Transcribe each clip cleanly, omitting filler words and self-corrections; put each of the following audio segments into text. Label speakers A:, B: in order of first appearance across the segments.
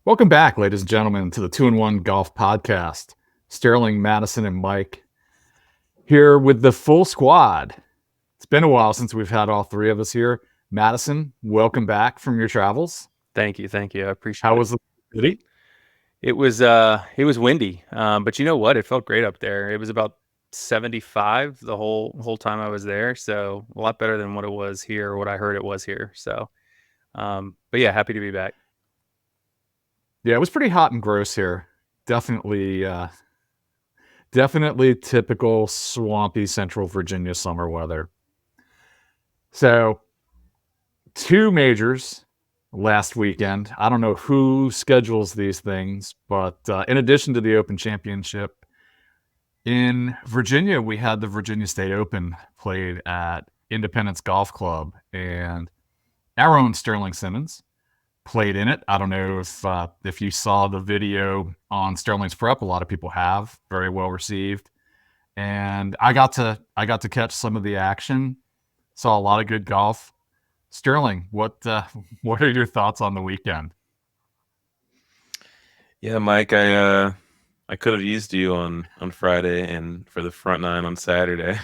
A: Welcome back, ladies and gentlemen, to the 2-in-1 Golf Podcast. Sterling, Madison, and Mike here with the full squad. It's been a while since we've had all three of us here. Madison, welcome back from your travels.
B: Thank you. I appreciate
A: How
B: it.
A: was the city?
B: It was windy, but you know what? It felt great up there. It was about 75 the whole time I was there, so a lot better than what it was here, or what I heard it was here. So, but yeah, happy to be back.
A: Yeah, it was pretty hot and gross here. Definitely typical swampy Central Virginia summer weather. So, two majors last weekend. I don't know who schedules these things, but in addition to the Open Championship, in Virginia, we had the Virginia State Open played at Independence Golf Club, and our own Sterling Simmons played in it. I don't know if you saw the video on Sterling's Prep. A lot of people have. Very well received, and I got to catch some of the action. Saw a lot of good golf. Sterling, what are your thoughts on the weekend?
C: Yeah, Mike, I could have used you on Friday and for the front nine on Saturday.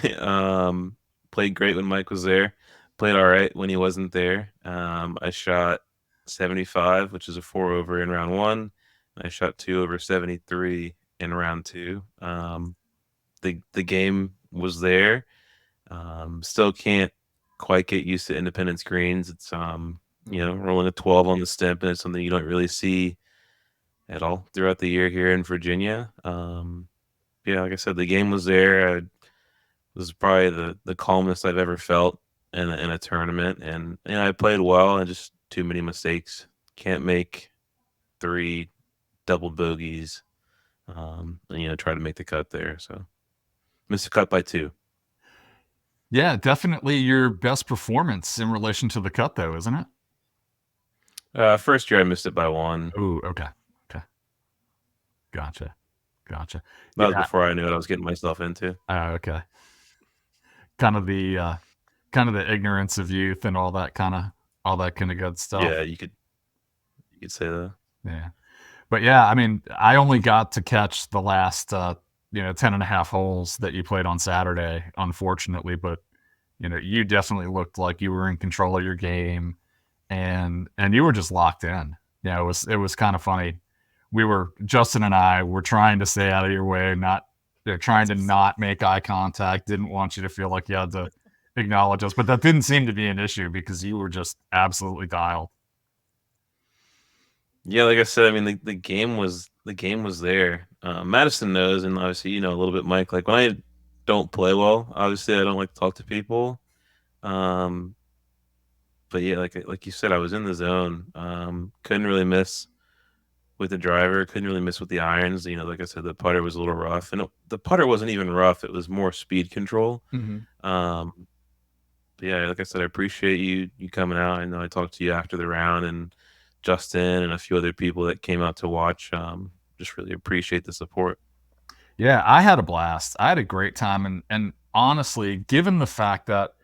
C: Played great when Mike was there. Played all right when he wasn't there. I shot 75, which is a 4 over in round one. I shot 2 over 73 in round two. The game was there. Still can't quite get used to Independence greens. It's rolling a 12 on the stimp, and it's something you don't really see at all throughout the year here in Virginia. Yeah, like I said, the game was there. It was probably the calmest I've ever felt in a tournament, and I played well, and just too many mistakes. Can't make 3 double bogeys, and try to make the cut there. So missed the cut by 2.
A: Yeah, definitely your best performance in relation to the cut, though, isn't it?
C: First year I missed it by 1.
A: Oh, okay. Gotcha.
C: That
A: Yeah.
C: was before I knew what I was getting myself into.
A: Okay. Kind of the ignorance of youth and all that kind of good stuff.
C: Yeah, you could say that.
A: Yeah. But yeah, I mean, I only got to catch the last 10 and a half holes that you played on Saturday, unfortunately, but you definitely looked like you were in control of your game and you were just locked in. Yeah, it was kind of funny. Justin and I were trying to stay out of your way, they're trying to not make eye contact, didn't want you to feel like you had to acknowledge us, but that didn't seem to be an issue because you were just absolutely dialed.
C: Yeah, like I said, I mean the game was there. Madison knows, and obviously a little bit, Mike. Like when I don't play well, obviously I don't like to talk to people. But yeah, like you said, I was in the zone. Couldn't really miss with the driver. Couldn't really miss with the irons. Like I said, the putter was a little rough, and the putter wasn't even rough. It was more speed control. But yeah, like I said, I appreciate you coming out. I know I talked to you after the round, and Justin and a few other people that came out to watch. Just really appreciate the support.
A: Yeah, I had a blast. I had a great time, and honestly, given the fact that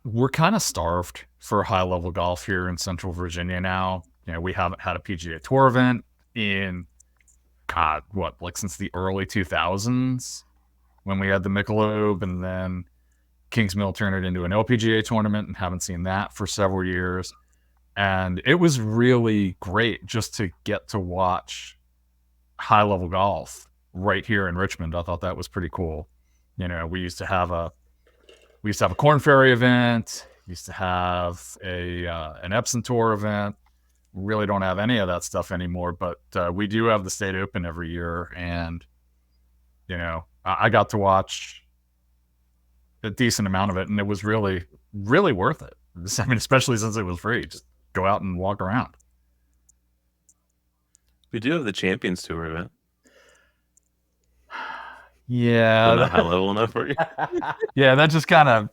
A: we're kind of starved for high level golf here in Central Virginia now. We haven't had a PGA Tour event in since the early 2000s when we had the Michelob, and then Kingsmill turned it into an LPGA tournament, and haven't seen that for several years. And it was really great just to get to watch high level golf right here in Richmond. I thought that was pretty cool. We used to have a Corn Ferry event. We used to have an Epsom Tour event. We really don't have any of that stuff anymore, but we do have the State Open every year, and I got to watch a decent amount of it, and it was really, really worth it. I mean, especially since it was free. Just go out and walk around.
C: We do have the Champions Tour event.
A: Yeah,
C: not high level enough for you.
A: Yeah, that just kind of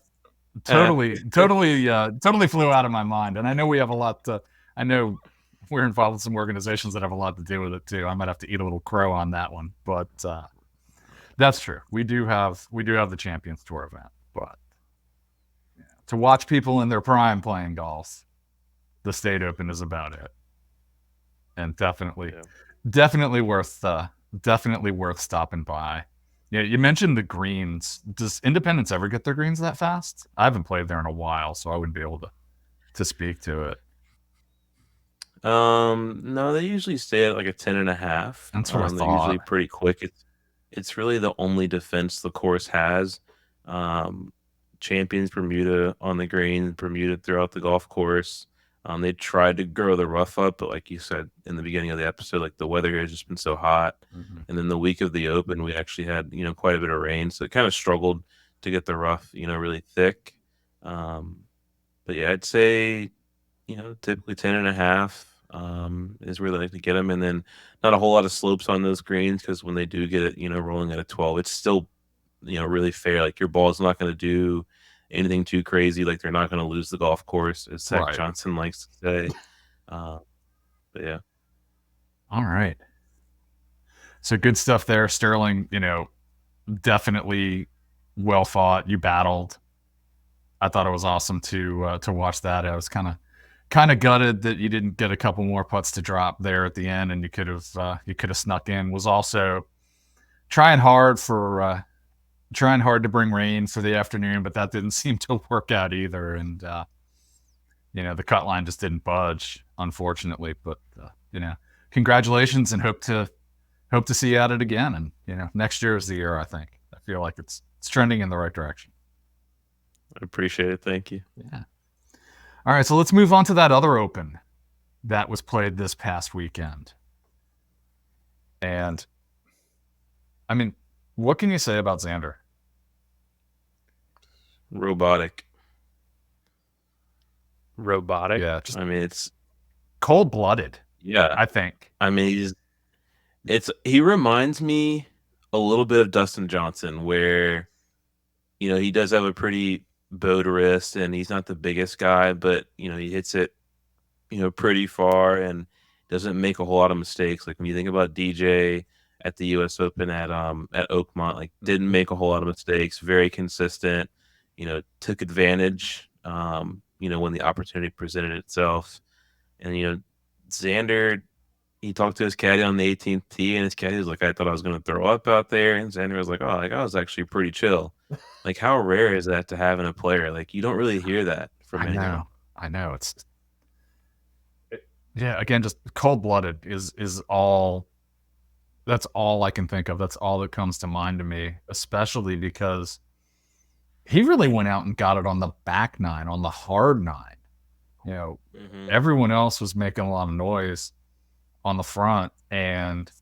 A: totally flew out of my mind. And I know we have a lot to. I know we're involved with some organizations that have a lot to do with it too. I might have to eat a little crow on that one, but that's true. We do have the Champions Tour event, but to watch people in their prime playing golf, the State Open is about it. and definitely worth stopping by. Yeah, you mentioned the greens. Does Independence ever get their greens that fast? I haven't played there in a while, so I wouldn't be able to speak to it.
C: No, they usually stay at like a 10.5.
A: That's what I
C: They're usually
A: thought.
C: pretty quick. It's really the only defense the course has. Um, Champions Bermuda on the green, Bermuda throughout the golf course. They tried to grow the rough up, but like you said in the beginning of the episode, like the weather here has just been so hot.
A: Mm-hmm.
C: And then the week of the Open, we actually had, quite a bit of rain. So it kind of struggled to get the rough, really thick. But yeah, I'd say, typically 10.5 is where they like to get them. And then not a whole lot of slopes on those greens because when they do get it, rolling at a 12, it's still, really fair. Like your ball's not going to do anything too crazy. Like they're not going to lose the golf course, as Zach
A: Right.
C: Johnson likes to say. But yeah.
A: All right. So good stuff there, Sterling. Definitely well fought. You battled. I thought it was awesome to watch that. I was kind of gutted that you didn't get a couple more putts to drop there at the end, and you could have snuck in. Was also trying hard to bring rain for the afternoon, but that didn't seem to work out either. And the cut line just didn't budge, unfortunately. But congratulations, and hope to see you at it again. And next year is the year. I think. I feel like it's trending in the right direction.
C: I appreciate it. Thank you.
A: Yeah. All right, so let's move on to that other Open that was played this past weekend. And I mean, what can you say about Xander?
C: Robotic.
A: Yeah,
C: I mean, it's
A: cold-blooded.
C: Yeah,
A: I think.
C: I mean, he reminds me a little bit of Dustin Johnson, where he does have a pretty bowed wrist, and he's not the biggest guy, but he hits it pretty far and doesn't make a whole lot of mistakes. Like when you think about DJ at the U.S. Open at Oakmont, like didn't make a whole lot of mistakes, very consistent. Took advantage. When the opportunity presented itself, and Xander, he talked to his caddy on the 18th tee, and his caddy was like, "I thought I was going to throw up out there," and Xander was like, "Oh, like I was actually pretty chill." Like, how rare is that to have in a player? Like, you don't really hear that from anyone.
A: I know. Yeah, again, just cold-blooded is all. That's all I can think of. That's all that comes to mind to me, especially because he really went out and got it on the back nine, on the hard nine. Everyone else was making a lot of noise on the front, and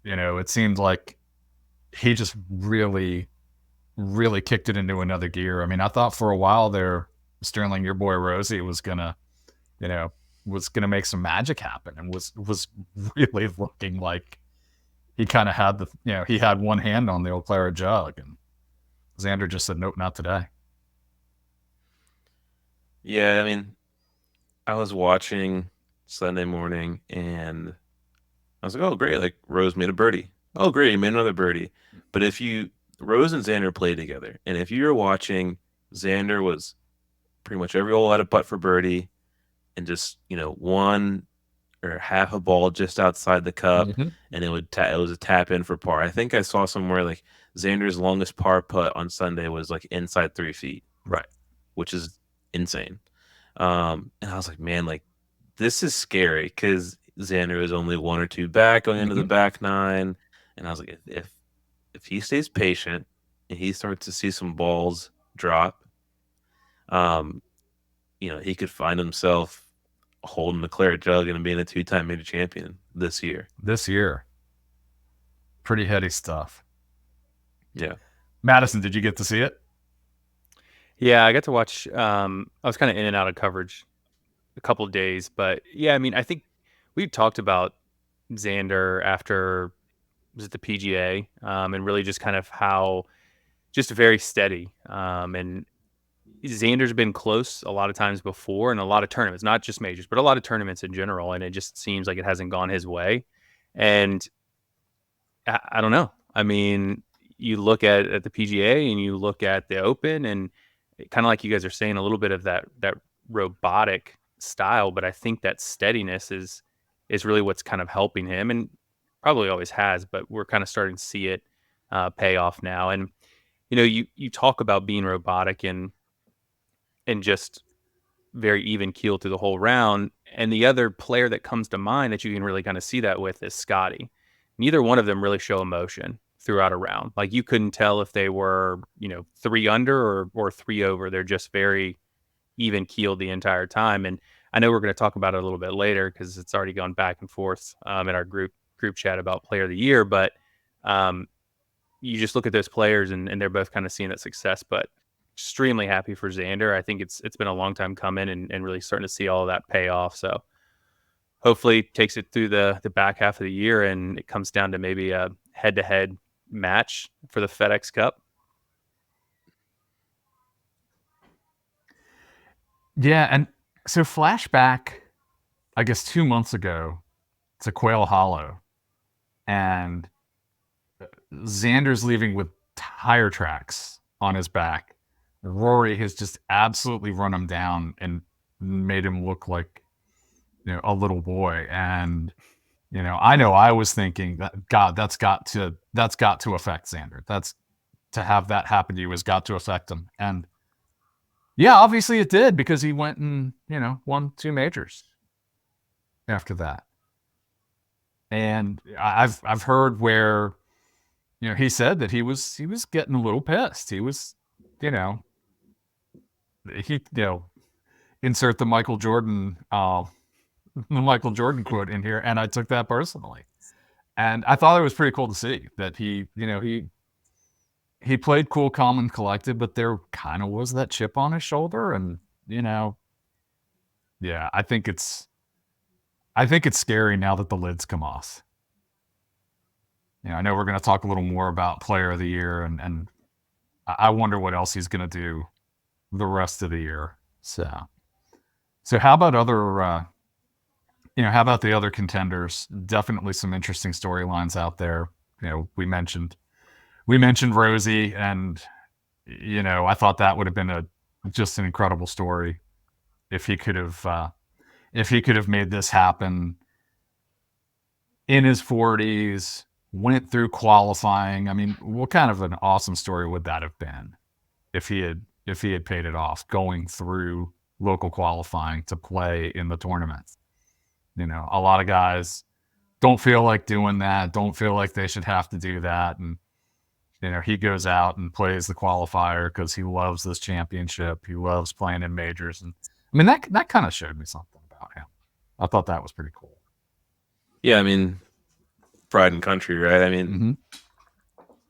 A: it seemed like he just really, really kicked it into another gear. I mean, I thought for a while there, Sterling, your boy Rosie, was gonna make some magic happen, and was really looking like he kind of had he had one hand on the old claret jug, and Xander just said, "Nope, not today."
C: Yeah, I mean, I was watching Sunday morning, and I was like, "Oh, great! Like Rose made a birdie. Oh, great, he made another birdie." But Rose and Xander played together, and if you were watching, Xander was pretty much every hole had a putt for birdie, and just one or half a ball just outside the cup, and it was a tap in for par. I think I saw somewhere like Xander's longest par putt on Sunday was like inside 3 feet,
A: right?
C: Which is insane. And I was like, man, like this is scary because Xander is only 1 or 2 back going into the back nine, and I was like, if he stays patient and he starts to see some balls drop, he could find himself holding the claret jug and being a 2-time major champion this year.
A: Pretty heady stuff.
C: Yeah.
A: Madison, did you get to see it?
B: Yeah, I got to watch. I was kind of in and out of coverage a couple of days, but yeah, I mean, I think we talked about Xander after, was it the PGA, and really just kind of how just very steady. And Xander's been close a lot of times before in a lot of tournaments, not just majors, but a lot of tournaments in general. And it just seems like it hasn't gone his way. And I don't know. I mean, you look at the PGA and you look at the Open, and kind of like you guys are saying, a little bit of that robotic style, but I think that steadiness is really what's kind of helping him, and probably always has, but we're kind of starting to see it pay off now. And you talk about being robotic and just very even keel through the whole round. And the other player that comes to mind that you can really kind of see that with is Scotty. Neither one of them really show emotion throughout a round. Like you couldn't tell if they were, 3 under or 3 over. They're just very even keeled the entire time. And I know we're going to talk about it a little bit later because it's already gone back and forth in our group chat about player of the year. But you just look at those players and they're both kind of seeing that success. But extremely happy for Xander. I think it's been a long time coming and really starting to see all of that pay off. So hopefully takes it through the back half of the year and it comes down to maybe a head-to-head match for the FedEx Cup.
A: Yeah, and so flashback, I guess 2 months ago to Quail Hollow, and Xander's leaving with tire tracks on his back. Rory has just absolutely run him down and made him look like a little boy. And I know I was thinking that God, that's got to affect Xander. That's to have that happen to you has got to affect him. And yeah, obviously it did because he went and won 2 majors after that. And I've heard where he said that he was getting a little pissed. He was insert the Michael Jordan quote in here, and I took that personally. And I thought it was pretty cool to see that he played cool, calm, and collected, but there kind of was that chip on his shoulder, and yeah, I think it's scary now that the lid's come off. I know we're going to talk a little more about Player of the Year, and I wonder what else he's going to do the rest of the year. So how about other? How about the other contenders? Definitely some interesting storylines out there. We mentioned Rosie, and I thought that would have been just an incredible story if he could have made this happen in his 40s, went through qualifying. I mean, what kind of an awesome story would that have been if he had paid it off, going through local qualifying to play in the tournament? A lot of guys don't feel like doing that, don't feel like they should have to do that. And, he goes out and plays the qualifier because he loves this championship. He loves playing in majors. And I mean, that kind of showed me something about him. I thought that was pretty cool.
C: Yeah, I mean, pride and country, right? I mean,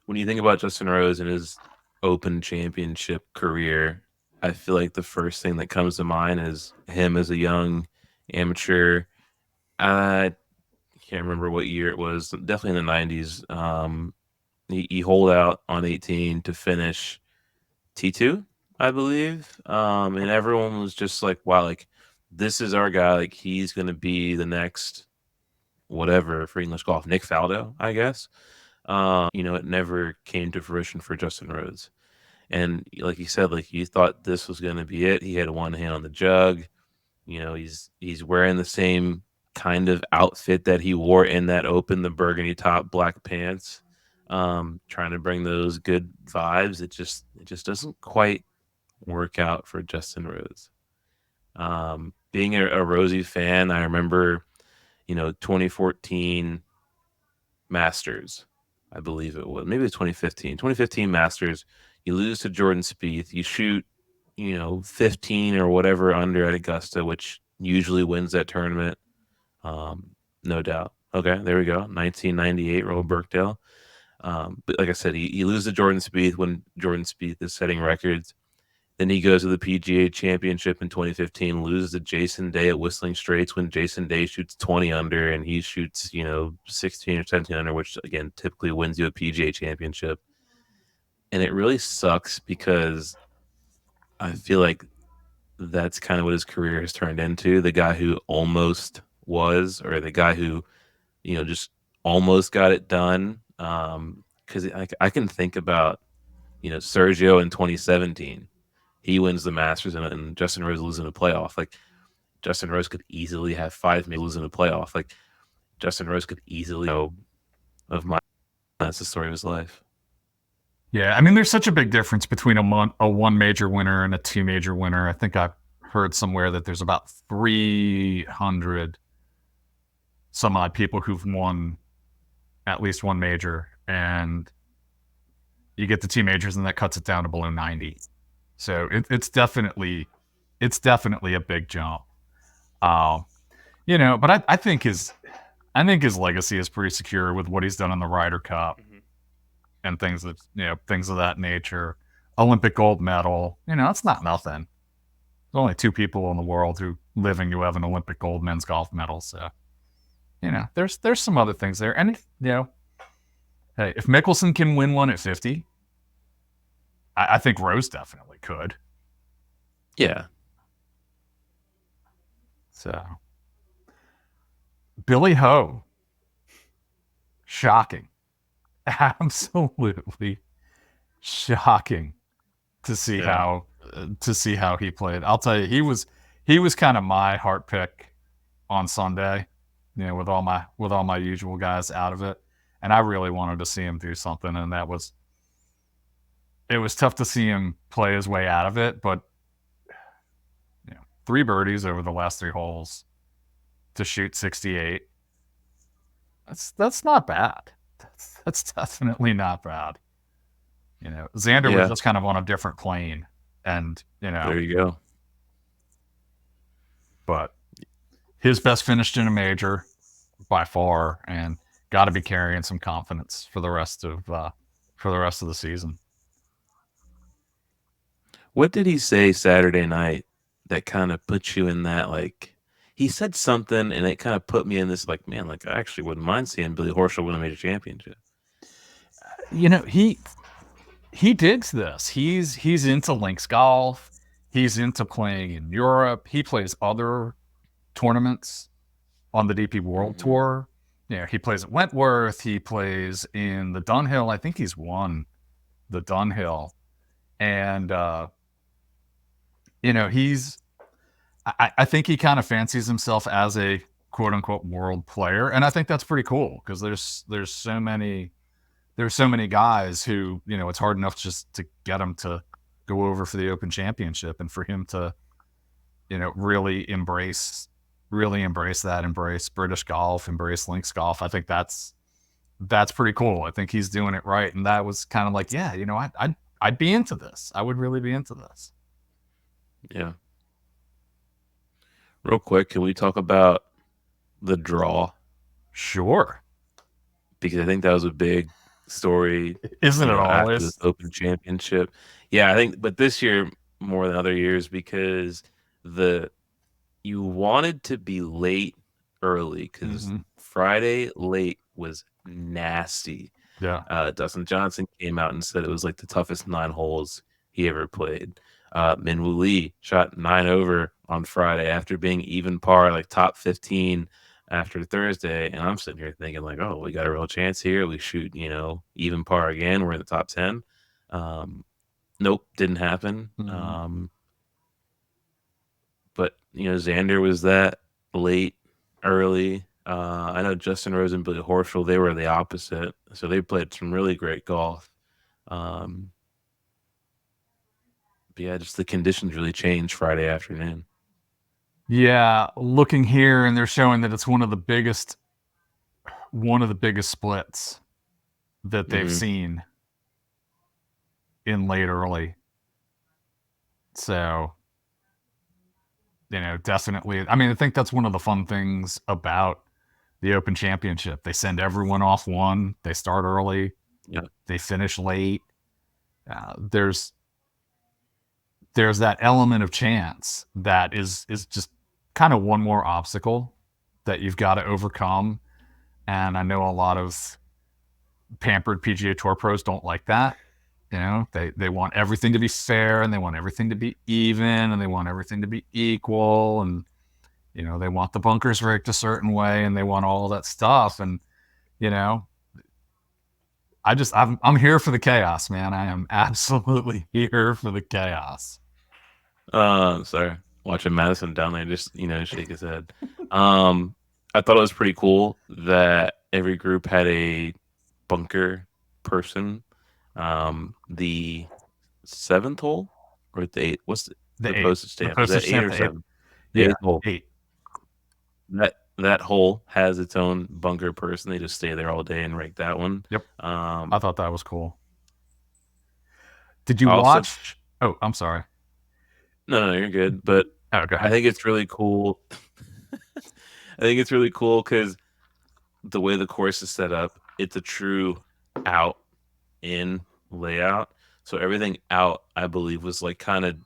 C: when you think about Justin Rose and his Open Championship career, I feel like the first thing that comes to mind is him as a young amateur. I can't remember what year it was. Definitely in the 90s. He holed out on 18 to finish T2, I believe. And everyone was just like, wow, like, this is our guy. Like, he's going to be the next whatever for English golf. Nick Faldo, I guess. It never came to fruition for Justin Rose. And like you said, like, you thought this was going to be it. He had one hand on the jug. He's wearing the same kind of outfit that he wore in that Open, the burgundy top, black pants, trying to bring those good vibes. It just doesn't quite work out for Justin Rose. Being a Rosie fan, I remember 2014 Masters, I believe it was, maybe it was 2015 Masters. You lose to Jordan Spieth. You shoot 15 or whatever under at Augusta, which usually wins that tournament. No doubt. Okay, there we go. 1998, Roe Birkdale. But like I said, he loses to Jordan Spieth when Jordan Spieth is setting records. Then he goes to the PGA Championship in 2015, loses to Jason Day at Whistling Straits when Jason Day shoots 20 under and he shoots 16 or 17 under, which again typically wins you a PGA Championship. And it really sucks because I feel like that's kind of what his career has turned into. The guy who almost was, or the guy who, just almost got it done. Because I can think about, Sergio in 2017. He wins the Masters and Justin Rose losing a playoff. Like, Justin Rose could easily have 5 lose in the playoff. Like Justin Rose could easily of my. That's the story of his life.
A: Yeah, I mean, there's such a big difference between a one major winner and a two major winner. I think I've heard somewhere that there's about 300 some odd people who've won at least one major, and you get the two majors, and that cuts it down to below 90. So it's definitely a big jump. But I think his legacy is pretty secure with what he's done in the Ryder Cup and things of that nature. Olympic gold medal, it's not nothing. There's only 2 people in the world who have an Olympic gold men's golf medal. So, there's some other things there. And hey, if Mickelson can win one at 50, I think Rose definitely could.
C: Yeah.
A: So, Billy Ho, shocking, absolutely shocking to see how he played. I'll tell you, he was kind of my heart pick on Sunday, with all my usual guys out of it, and I really wanted to see him do something, and it was tough to see him play his way out of it, but 3 birdies over the last 3 holes to shoot 68. That's not bad. That's definitely not bad. Xander was just kind of on a different plane, and
C: there you go.
A: But his best finished in a major by far, and got to be carrying some confidence for the rest of the season.
C: What did he say Saturday night that kind of put you in that, like, he said something and it kind of put me in this, like, man, like, I actually wouldn't mind seeing Billy Horschel win a major championship.
A: He digs this. He's into links golf. He's into playing in Europe. He plays other tournaments on the DP World Tour. He plays at Wentworth. He plays in the Dunhill. I think he's won the Dunhill. And, I think he kind of fancies himself as a quote unquote world player. And I think that's pretty cool because there's so many guys who, it's hard enough just to get them to go over for the Open Championship, and for him to, really embrace that, embrace British golf, embrace links golf. I think that's pretty cool. I think he's doing it right. And that was kind of like, yeah, I'd be into this. I would really be into this.
C: Yeah. Real quick, can we talk about the draw?
A: Sure.
C: Because I think that was a big story.
A: Isn't it always?
C: After this Open Championship. Yeah, I think, but this year more than other years, because you wanted to be late early, because Friday late was nasty.
A: Yeah.
C: Dustin Johnson came out and said it was like the toughest 9 holes he ever played. Minwoo Lee shot 9 over on Friday after being even par, like top 15 after Thursday. And I'm sitting here thinking like, oh, we got a real chance here. We shoot, even par again. We're in the top 10. Nope, didn't happen. But, Xander was that late, early. I know Justin Rose and Billy Horschel, they were the opposite. So they played some really great golf. But yeah, just the conditions really changed Friday afternoon.
A: Yeah, looking here, and they're showing that it's one of the biggest splits that they've seen in late early. So, definitely. I mean, I think that's one of the fun things about the Open Championship. They send everyone off one. They start early.
C: Yeah.
A: They finish late. There's that element of chance that is just kind of one more obstacle that you've got to overcome. And I know a lot of pampered PGA Tour pros don't like that. They want everything to be fair, and they want everything to be even, and they want everything to be equal, and they want the bunkers rigged a certain way, and they want all of that stuff. And I'm here for the chaos, man. I am absolutely here for the chaos.
C: Sorry. watching Madison down there just shake his head. I thought it was pretty cool that every group had a bunker person. The seventh hole or the eighth? What's the
A: eight.
C: postage
A: The
C: stamp? Is that
A: postage
C: 8
A: stamp,
C: or
A: the eight.
C: 7? The
A: Yeah,
C: eighth hole.
A: 8.
C: That hole has its own bunker person. They just stay there all day and rake that one.
A: Yep. I thought that was cool. Did you
C: Also,
A: watch? Oh, I'm sorry.
C: no, you're good. But
A: Oh, go
C: I
A: ahead.
C: think it's really cool. I think it's really cool because the way the course is set up, it's a true out in layout. So everything out, I believe, was like kind of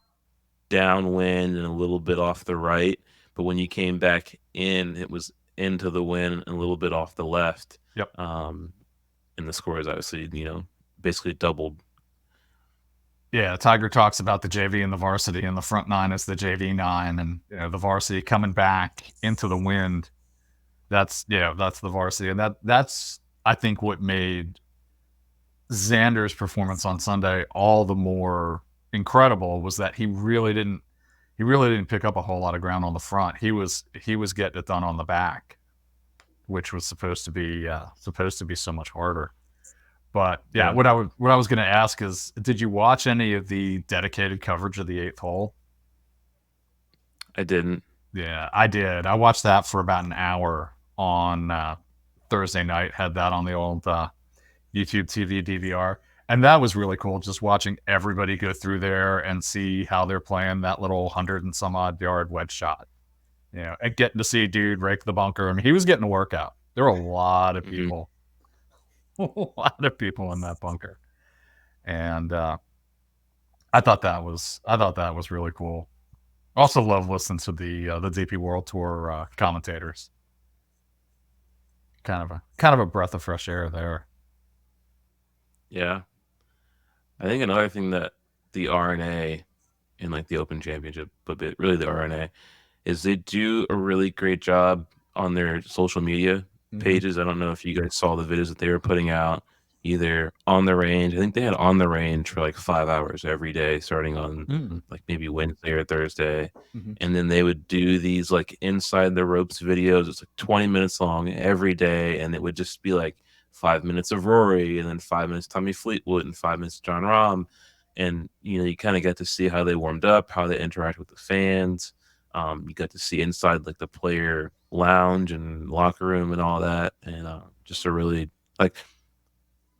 C: downwind and a little bit off the right. But when you came back in, it was into the wind and a little bit off the left.
A: Yep.
C: And the score is obviously, basically doubled.
A: Yeah, Tiger talks about the JV and the varsity, and the front 9 is the JV 9, and the varsity coming back into the wind. That's the varsity, and that's I think what made Xander's performance on Sunday all the more incredible was that he really didn't pick up a whole lot of ground on the front. He was getting it done on the back, which was supposed to be so much harder. But yeah, what I was going to ask is, did you watch any of the dedicated coverage of the 8th hole?
C: I didn't.
A: Yeah, I did. I watched that for about an hour on Thursday night. Had that on the old YouTube TV DVR, and that was really cool. Just watching everybody go through there and see how they're playing that little 100 and some odd yard wedge shot. And getting to see a dude rake the bunker. I mean, he was getting a workout. There were a lot of people. A lot of people in that bunker, and I thought that was really cool. Also, love listening to the DP World Tour commentators. Kind of a breath of fresh air there.
C: Yeah, I think another thing that the RNA in like the Open Championship, but really the RNA, is they do a really great job on their social media pages. I don't know if you guys saw the videos that they were putting out, either on the range. I think they had on the range for like 5 hours every day, starting on like maybe Wednesday or Thursday. And then they would do these like inside the ropes videos. It's like 20 minutes long every day. And it would just be like 5 minutes of Rory, and then 5 minutes Tommy Fleetwood, and 5 minutes John Rahm. And, you kind of get to see how they warmed up, how they interact with the fans. You got to see inside like the player lounge and locker room and all that. And just a really, like,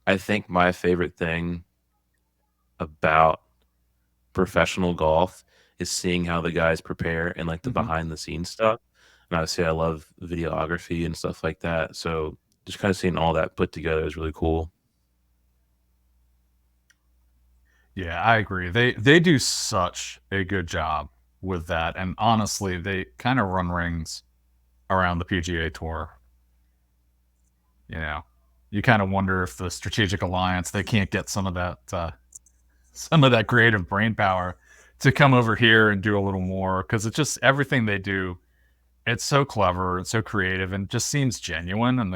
C: I think my favorite thing about professional golf is seeing how the guys prepare and like the behind the scenes stuff. And obviously I love videography and stuff like that. So just kind of seeing all that put together is really cool.
A: Yeah, I agree. They do such a good job with that. And honestly, they kind of run rings around the PGA Tour. You kind of wonder if the strategic alliance, they can't get some of that creative brain power to come over here and do a little more, because it's just everything they do, it's so clever and so creative and just seems genuine, and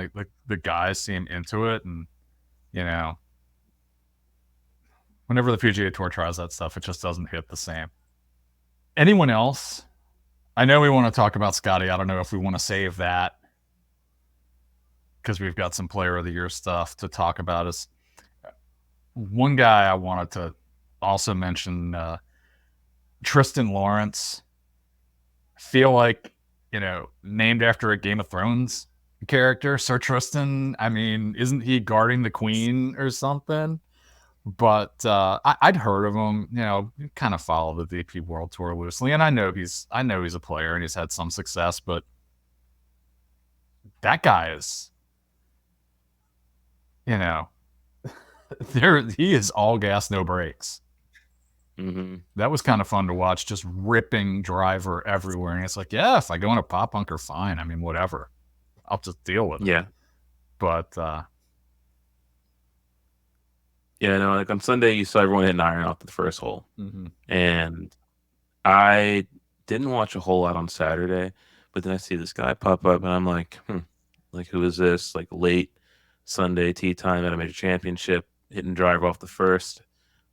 A: the guys seem into it. And whenever the PGA Tour tries that stuff, it just doesn't hit the same. Anyone else? I know we want to talk about Scotty. I don't know if we want to save that because we've got some Player of the Year stuff to talk about. Is one guy I wanted to also mention, Tristan Lawrence. Feel like, named after a Game of Thrones character, Sir Tristan. I mean, isn't he guarding the queen or something? But I'd heard of him, kind of follow the DP World Tour loosely, and I know he's a player and he's had some success, but that guy is, he is all gas, no brakes. That was kind of fun to watch, just ripping driver everywhere. And it's like, yeah, if I go in a pop bunker, fine. I mean, whatever. I'll just deal with it.
C: Yeah.
A: But
C: yeah, no, like on Sunday, you saw everyone hit an iron off the first hole. And I didn't watch a whole lot on Saturday, but then I see this guy pop up, and I'm like, like, who is this? Like, late Sunday tee time at a major championship, hitting driver off the first.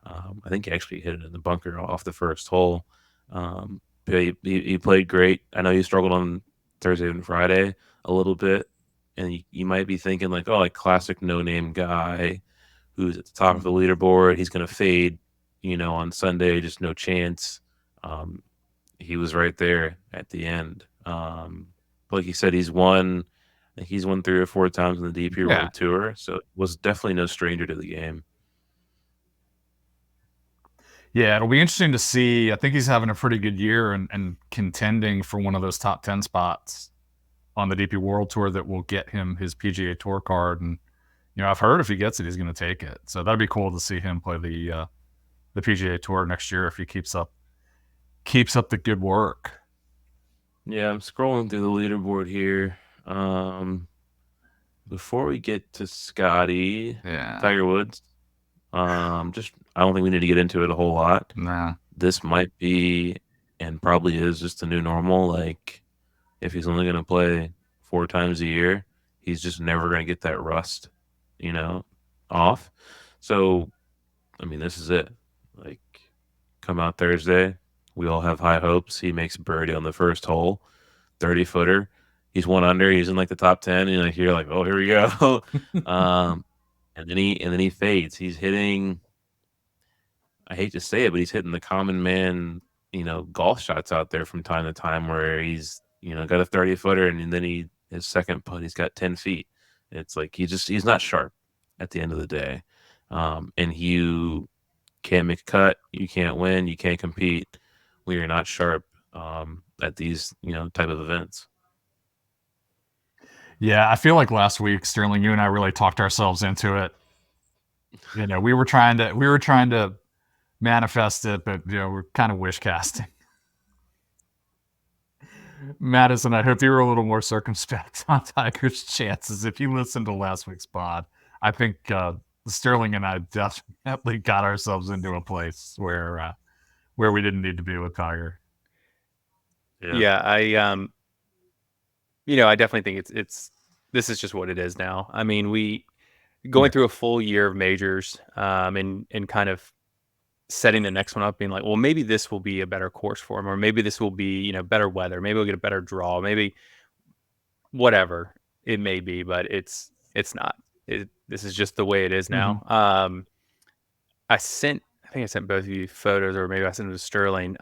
C: I think he actually hit it in the bunker off the first hole. But He played great. I know he struggled on Thursday and Friday a little bit, and you might be thinking like, oh, like classic no-name guy who's at the top of the leaderboard. He's going to fade, on Sunday, just no chance. He was right there at the end. Like you said, he's won 3 or 4 times in the DP World Tour, so was definitely no stranger to the game.
A: Yeah, it'll be interesting to see. I think he's having a pretty good year and contending for one of those top 10 spots on the DP World Tour that will get him his PGA Tour card. And I've heard if he gets it, he's going to take it. So that'd be cool to see him play the PGA Tour next year if he keeps up the good work.
C: Yeah, I'm scrolling through the leaderboard here. Before we get to Scotty, Tiger Woods, I don't think we need to get into it a whole lot.
A: Nah.
C: This might be, and probably is, just the new normal. Like, if he's only going to play 4 times a year, he's just never going to get that rust, off. So, I mean, this is it. Like, come out Thursday, we all have high hopes. He makes birdie on the first hole, 30-footer. He's 1 under. He's in like the top 10, and you're like, oh, here we go. And then he fades. He's hitting, I hate to say it, but he's hitting the common man, golf shots out there from time to time where he's, got a 30-footer, and then his second putt, he's got 10 feet. It's like he's not sharp at the end of the day. And you can't make a cut, you can't win, you can't compete when you're not sharp at these, type of events.
A: Yeah, I feel like last week, Sterling, you and I really talked ourselves into it. We were trying to manifest it, but we're kind of wish casting. Madison, I hope you were a little more circumspect on Tiger's chances. If you listened to last week's pod, I think Sterling and I definitely got ourselves into a place where we didn't need to be with Tiger.
B: Yeah, I definitely think this is just what it is now. I mean, we going through a full year of majors, and kind of setting the next one up, being like, well, maybe this will be a better course for him, or maybe this will be, better weather. Maybe we'll get a better draw. Maybe whatever it may be, but it's not. This is just the way it is now. Mm-hmm. I think I sent both of you photos, or maybe I sent it to Sterling.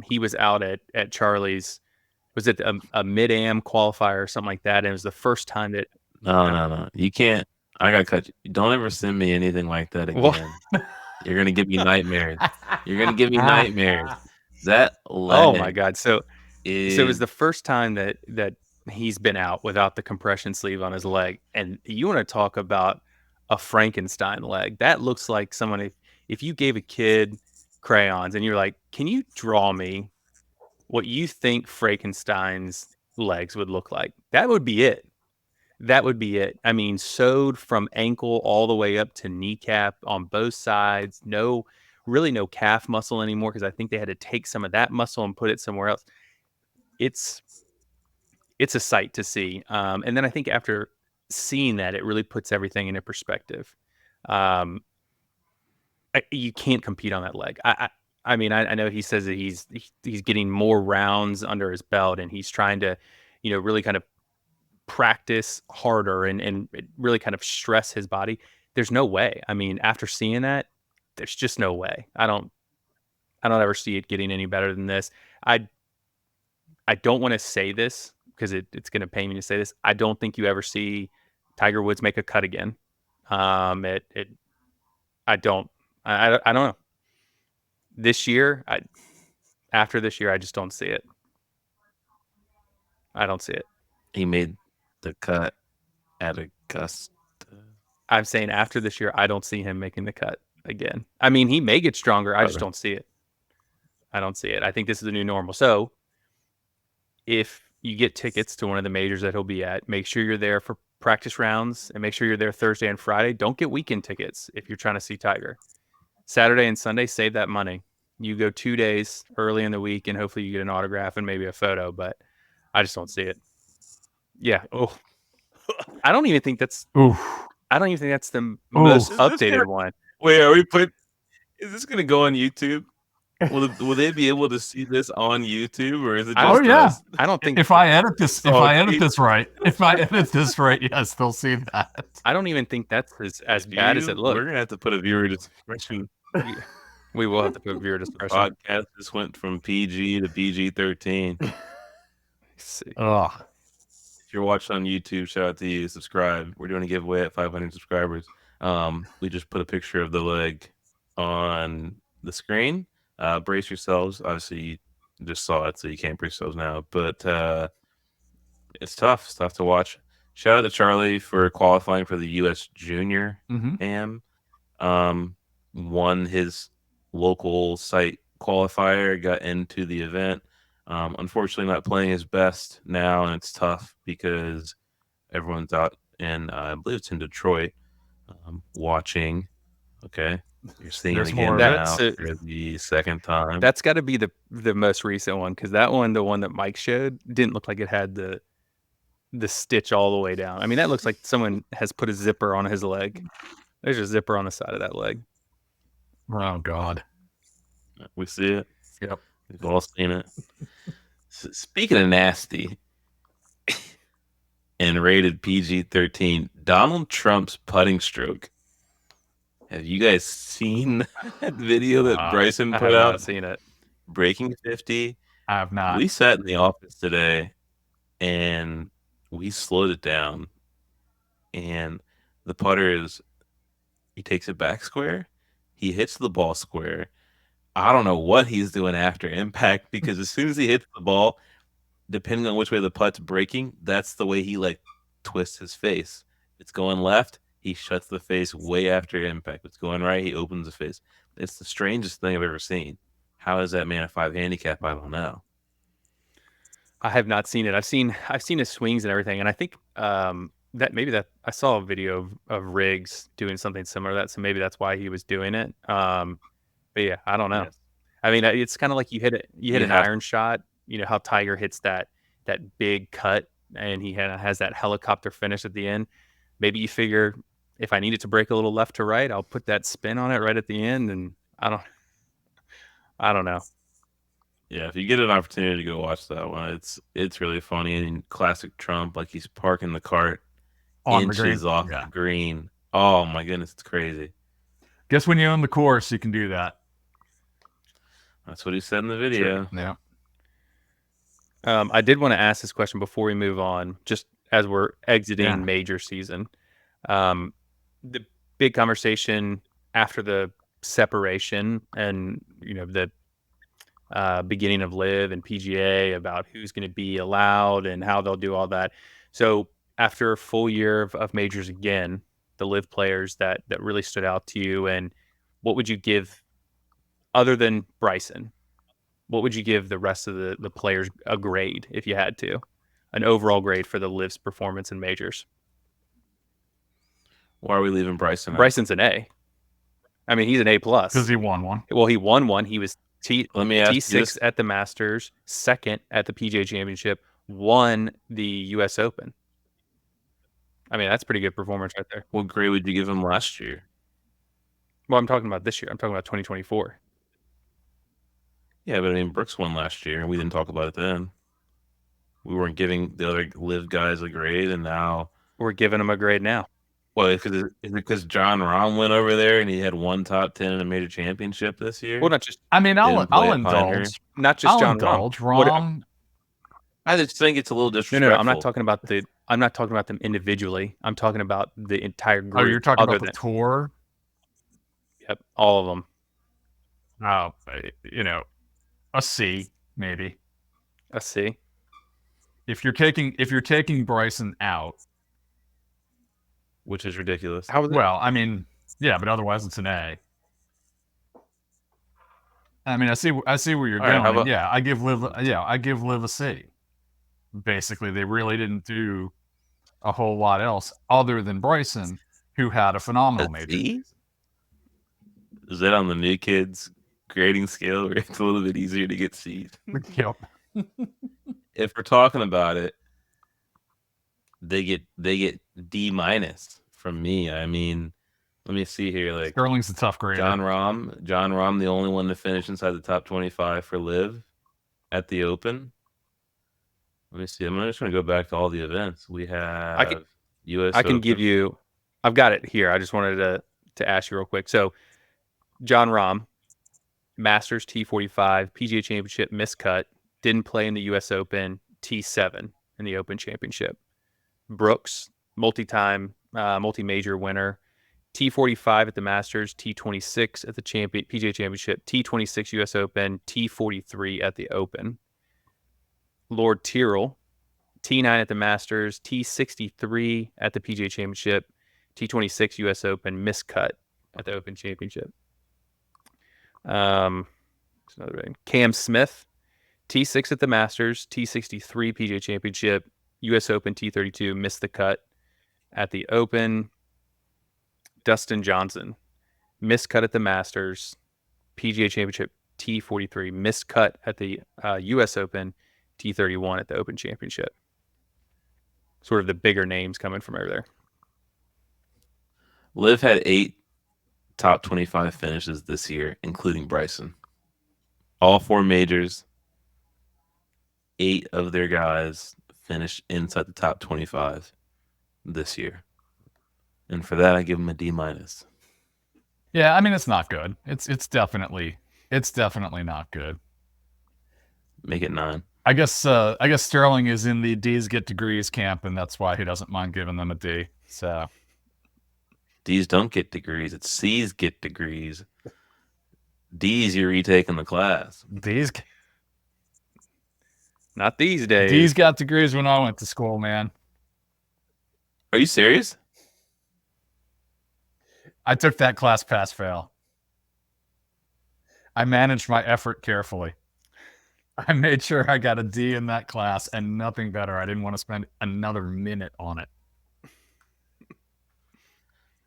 B: He was out at Charlie's. Was it a mid-am qualifier or something like that? And it was the first time that.
C: No. You can't. I got to cut you. Don't ever send me anything like that again. You're going to give me nightmares. That leg.
B: Oh, my God. So it was the first time that he's been out without the compression sleeve on his leg. And you want to talk about a Frankenstein leg. That looks like someone, if you gave a kid crayons and you're like, can you draw me what you think Frankenstein's legs would look like? That would be it. I mean, sewed from ankle all the way up to kneecap on both sides. No calf muscle anymore, because I think they had to take some of that muscle and put it somewhere else. It's a sight to see. And then I think after seeing that, it really puts everything into perspective. You can't compete on that leg. I mean, I know he says that he's getting more rounds under his belt, and he's trying to, really kind of practice harder and really kind of stress his body. There's no way. I mean, after seeing that, there's just no way. I don't ever see it getting any better than this. I don't want to say this because it's going to pain me to say this. I don't think you ever see Tiger Woods make a cut again. I don't know. This year, after this year, I just don't see it. I don't see it.
C: He made the cut at Augusta.
B: I'm saying after this year, I don't see him making the cut again. I mean, he may get stronger. I just don't see it. I think this is the new normal. So if you get tickets to one of the majors that he'll be at, make sure you're there for practice rounds and make sure you're there Thursday and Friday. Don't get weekend tickets if you're trying to see Tiger. Saturday and Sunday, save that money. You go 2 days early in the week and hopefully you get an autograph and maybe a photo, but I just don't see it. Yeah. Oh, I don't even think that's the most updated one.
C: Wait, is this going to go on YouTube? Will they be able to see this on YouTube, or is it
B: I
C: just
B: don't-
A: Oh yeah.
C: us?
B: I don't think
A: If I edit this
C: Salty.
A: right, yes, they'll see that.
B: I don't even think that's as bad as it
C: We're
B: looks.
C: gonna have to put a viewer discretion.
B: We will have to put viewer discretion.
C: Podcast just went from PG to PG-13.
B: Let's see.
A: Ugh.
C: If you're watching on YouTube, shout out to you. Subscribe. We're doing a giveaway at 500 subscribers. We just put a picture of the leg on the screen. Brace yourselves. Obviously, you just saw it, so you can't brace yourselves now. But it's tough. It's tough to watch. Shout out to Charlie for qualifying for the U.S. Junior Am. Won his local site qualifier, got into the event. Unfortunately, not playing his best now, and it's tough because everyone's out in, I believe it's in Detroit, watching. Okay, you're seeing
A: There's
C: it again
A: more of
C: now
B: it.
C: for the second time.
B: That's got to be the most recent one, because that one, the one that Mike showed, didn't look like it had the stitch all the way down. I mean, that looks like someone has put a zipper on his leg. There's a zipper on the side of that leg.
A: Oh God.
C: We see it.
A: Yep.
C: We've all seen it. Speaking of nasty and rated PG-13, Donald Trump's putting stroke. Have you guys seen that video that Bryson
B: I
C: put
B: have
C: out?
B: not seen it.
C: Breaking 50.
A: I have not.
C: We sat in the office today and we slowed it down. And the putter is, he takes it back square. He hits the ball square. I don't know what he's doing after impact, because as soon as he hits the ball, depending on which way the putt's breaking, that's the way he like twists his face. It's going left, he shuts the face way after impact. It's going right, he opens the face. It's the strangest thing I've ever seen. How is that man a 5 handicap? I don't know.
B: I have not seen it. I've seen his swings and everything, and I think that I saw a video of Riggs doing something similar to that, so maybe that's why he was doing it. But yeah, I don't know.
C: Yes.
B: I mean, it's kind of like you hit an iron shot. You know how Tiger hits that big cut, and he has that helicopter finish at the end. Maybe you figure, if I need it to break a little left to right, I'll put that spin on it right at the end, and I don't know.
C: Yeah, if you get an opportunity to go watch that one, it's really funny. And classic Trump, like he's parking the cart
A: On the
C: inches
A: green.
C: off
A: Yeah.
C: the green. Oh my goodness, it's crazy.
A: Guess when you own the course, you can do that.
C: That's what he said in the video.
A: Yeah.
B: I did want to ask this question before we move on, just as we're exiting
A: Yeah.
B: major season. The big conversation after the separation and, the beginning of Live and PGA about who's going to be allowed and how they'll do all that. So after a full year of majors again, the Live players that really stood out to you, and what would you give, other than Bryson, what would you give the rest of the players a grade if you had to? An overall grade for the Liv's performance in majors?
C: Why are we leaving Bryson out?
B: Bryson's an A. I mean, he's an A+.
A: Because he won one.
B: Well, he won one. He was
C: Let me ask you
B: T6
C: this.
B: at the Masters, second at the PGA Championship, won the U.S. Open. I mean, that's pretty good performance right there.
C: What grade would you give him last year?
B: Well, I'm talking about this year. I'm talking about 2024.
C: Yeah, but I mean, Brooks won last year, and we didn't talk about it then. We weren't giving the other Live guys a grade, and now
B: We're giving him a grade now.
C: well, is it because John Rahm went over there and he had one top 10 in a major championship this year?
B: Well, not just
A: I mean,
C: Didn't
A: I'll
C: play at Pioneer.
A: indulge.
B: not just
A: I'll
B: John
A: indulge.
B: Rahm.
A: Rahm.
C: I just think it's a little
B: No,
C: disrespectful.
B: I'm not talking about them individually. I'm talking about the entire group.
A: Oh, you're talking
B: other
A: about the tour?
B: Yep, all of them.
A: Oh, a C maybe.
B: A C.
A: If you're taking Bryson out,
C: Which is ridiculous.
B: How was it?
A: well, I mean, yeah, but otherwise it's an A. I mean, I see where you're
C: All right,
A: going.
C: how about-
A: Yeah, I give Liv a C. Basically, they really didn't do a whole lot else other than Bryson, who had a phenomenal major.
C: C? Is that on the new kids grading scale where it's a little bit easier to get C's?
A: Yep.
C: If we're talking about it, they get D- from me. I mean, Let me see here. Like
A: Sterling's a tough grader.
C: John Rahm, the only one to finish inside the top 25 for Live at the Open. Let me see. I'm just going to go back to all the events. We have U.S.
B: I can
C: Open.
B: give you. I've got it here. I just wanted to ask you real quick. So, John Rahm, Masters T45, PGA Championship miscut, didn't play in the U.S. Open T7 in the Open Championship. Brooks, multi-major winner, T45 at the Masters, T26 at the PGA Championship, T26 U.S. Open, T43 at the Open. Lord Tyrrell, T9 at the Masters, T63 at the PGA Championship, T26 U.S. Open, miscut at the Open Championship. Another name. Cam Smith, T6 at the Masters, T63 PGA Championship, U.S. Open T32, missed the cut at the Open. Dustin Johnson, miscut at the Masters, PGA Championship T43, miscut at the U.S. Open T31 at the Open Championship. Sort of the bigger names coming from over there.
C: Liv had 8 top 25 finishes this year, including Bryson. All 4 majors, 8 of their guys finished inside the top 25 this year. And for that, I give them a D-.
A: Yeah, I mean, it's not good. It's definitely not good.
C: Make it 9.
A: I guess Sterling is in the D's get degrees camp, and that's why he doesn't mind giving them a D. So
C: D's don't get degrees. It's C's get degrees. D's, you're retaking the class.
A: D's,
B: not these days.
A: D's got degrees when I went to school, man.
C: Are you serious?
A: I took that class pass fail. I managed my effort carefully. I made sure I got a D in that class and nothing better. I didn't want to spend another minute on it.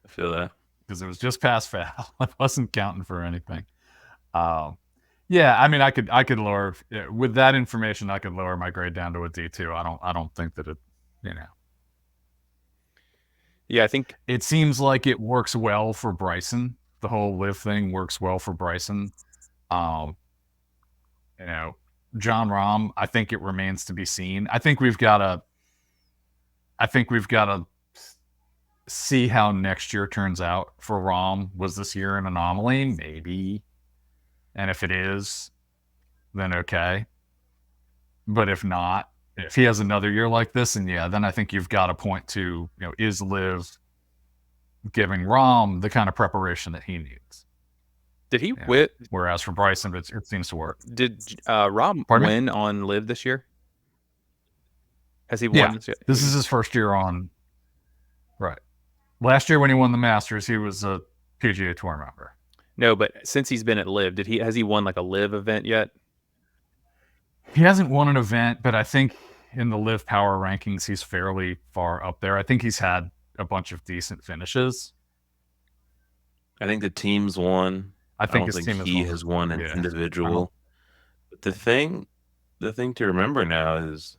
C: I feel that.
A: Because it was just pass fail. I wasn't counting for anything. Yeah, I mean, I could lower with that information. I could lower my grade down to a D2. I don't think that it,
B: Yeah, I think
A: it seems like it works well for Bryson. The whole live thing works well for Bryson. John Rahm, I think it remains to be seen. I think we've got to see how next year turns out for Rahm. Was this year an anomaly? Maybe. And if it is, then okay. But if not, if he has another year like this, and then I think you've got to point to, is Liv giving Rahm the kind of preparation that he needs?
B: Did he win?
A: Whereas for Bryson, it seems to work.
B: Did Rahm win on Live this year? Has he won this year?
A: This is his first year on. Right. Last year when he won the Masters, he was a PGA Tour member.
B: No, but since he's been at Live, has he won like a Live event yet?
A: He hasn't won an event, but I think in the Live Power rankings, he's fairly far up there. I think he's had a bunch of decent finishes.
C: I think the team's won.
A: I think
C: he has won an individual. But the thing to remember now is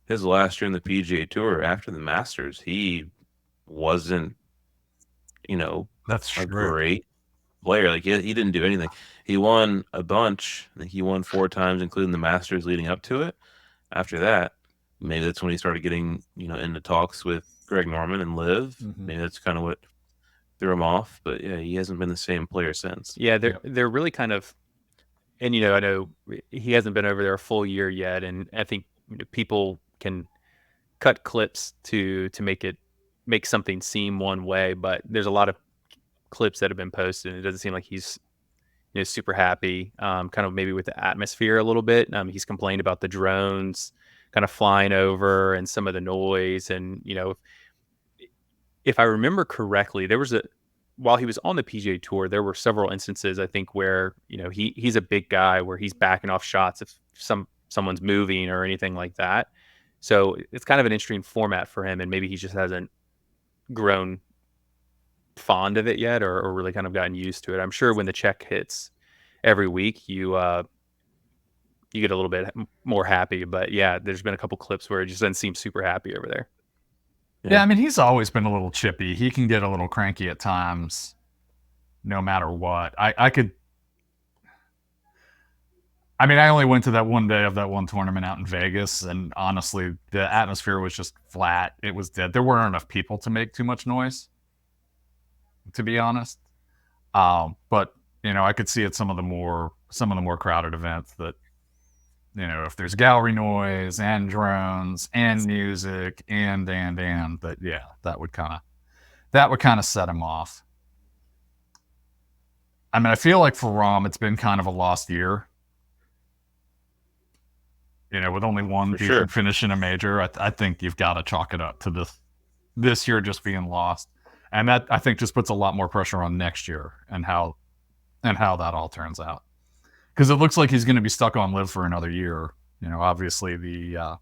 C: his last year in the PGA Tour after the Masters, he wasn't,
A: that's
C: a great player. Like he didn't do anything. He won a bunch. I think he won 4 times, including the Masters leading up to it. After that, maybe that's when he started getting, into talks with Greg Norman and Liv. Mm-hmm. Maybe that's kind of what threw him off. But yeah, he hasn't been the same player since.
B: Yeah, they're really kind of, and I know he hasn't been over there a full year yet, and I think people can cut clips to make something seem one way, but there's a lot of clips that have been posted, and it doesn't seem like he's super happy. Kind of maybe with the atmosphere a little bit. He's complained about the drones kind of flying over and some of the noise, and if I remember correctly, while he was on the PGA Tour, there were several instances, I think, where he's a big guy where he's backing off shots if someone's moving or anything like that. So it's kind of an interesting format for him, and maybe he just hasn't grown fond of it yet, or really kind of gotten used to it. I'm sure when the check hits every week, you get a little bit more happy. But yeah, there's been a couple clips where it just doesn't seem super happy over there.
A: Yeah, I mean, he's always been a little chippy. He can get a little cranky at times, no matter what. I mean, I only went to that one day of that one tournament out in Vegas, and honestly, the atmosphere was just flat. It was dead. There weren't enough people to make too much noise, to be honest. But I could see at some of the more crowded events that if there's gallery noise and drones and music and that that would kind of set him off. I mean, I feel like for Rahm, it's been kind of a lost year. With only one decent finish in a major, I think you've got to chalk it up to this year just being lost, and that I think just puts a lot more pressure on next year and how that all turns out. Because it looks like he's going to be stuck on live for another year. Obviously the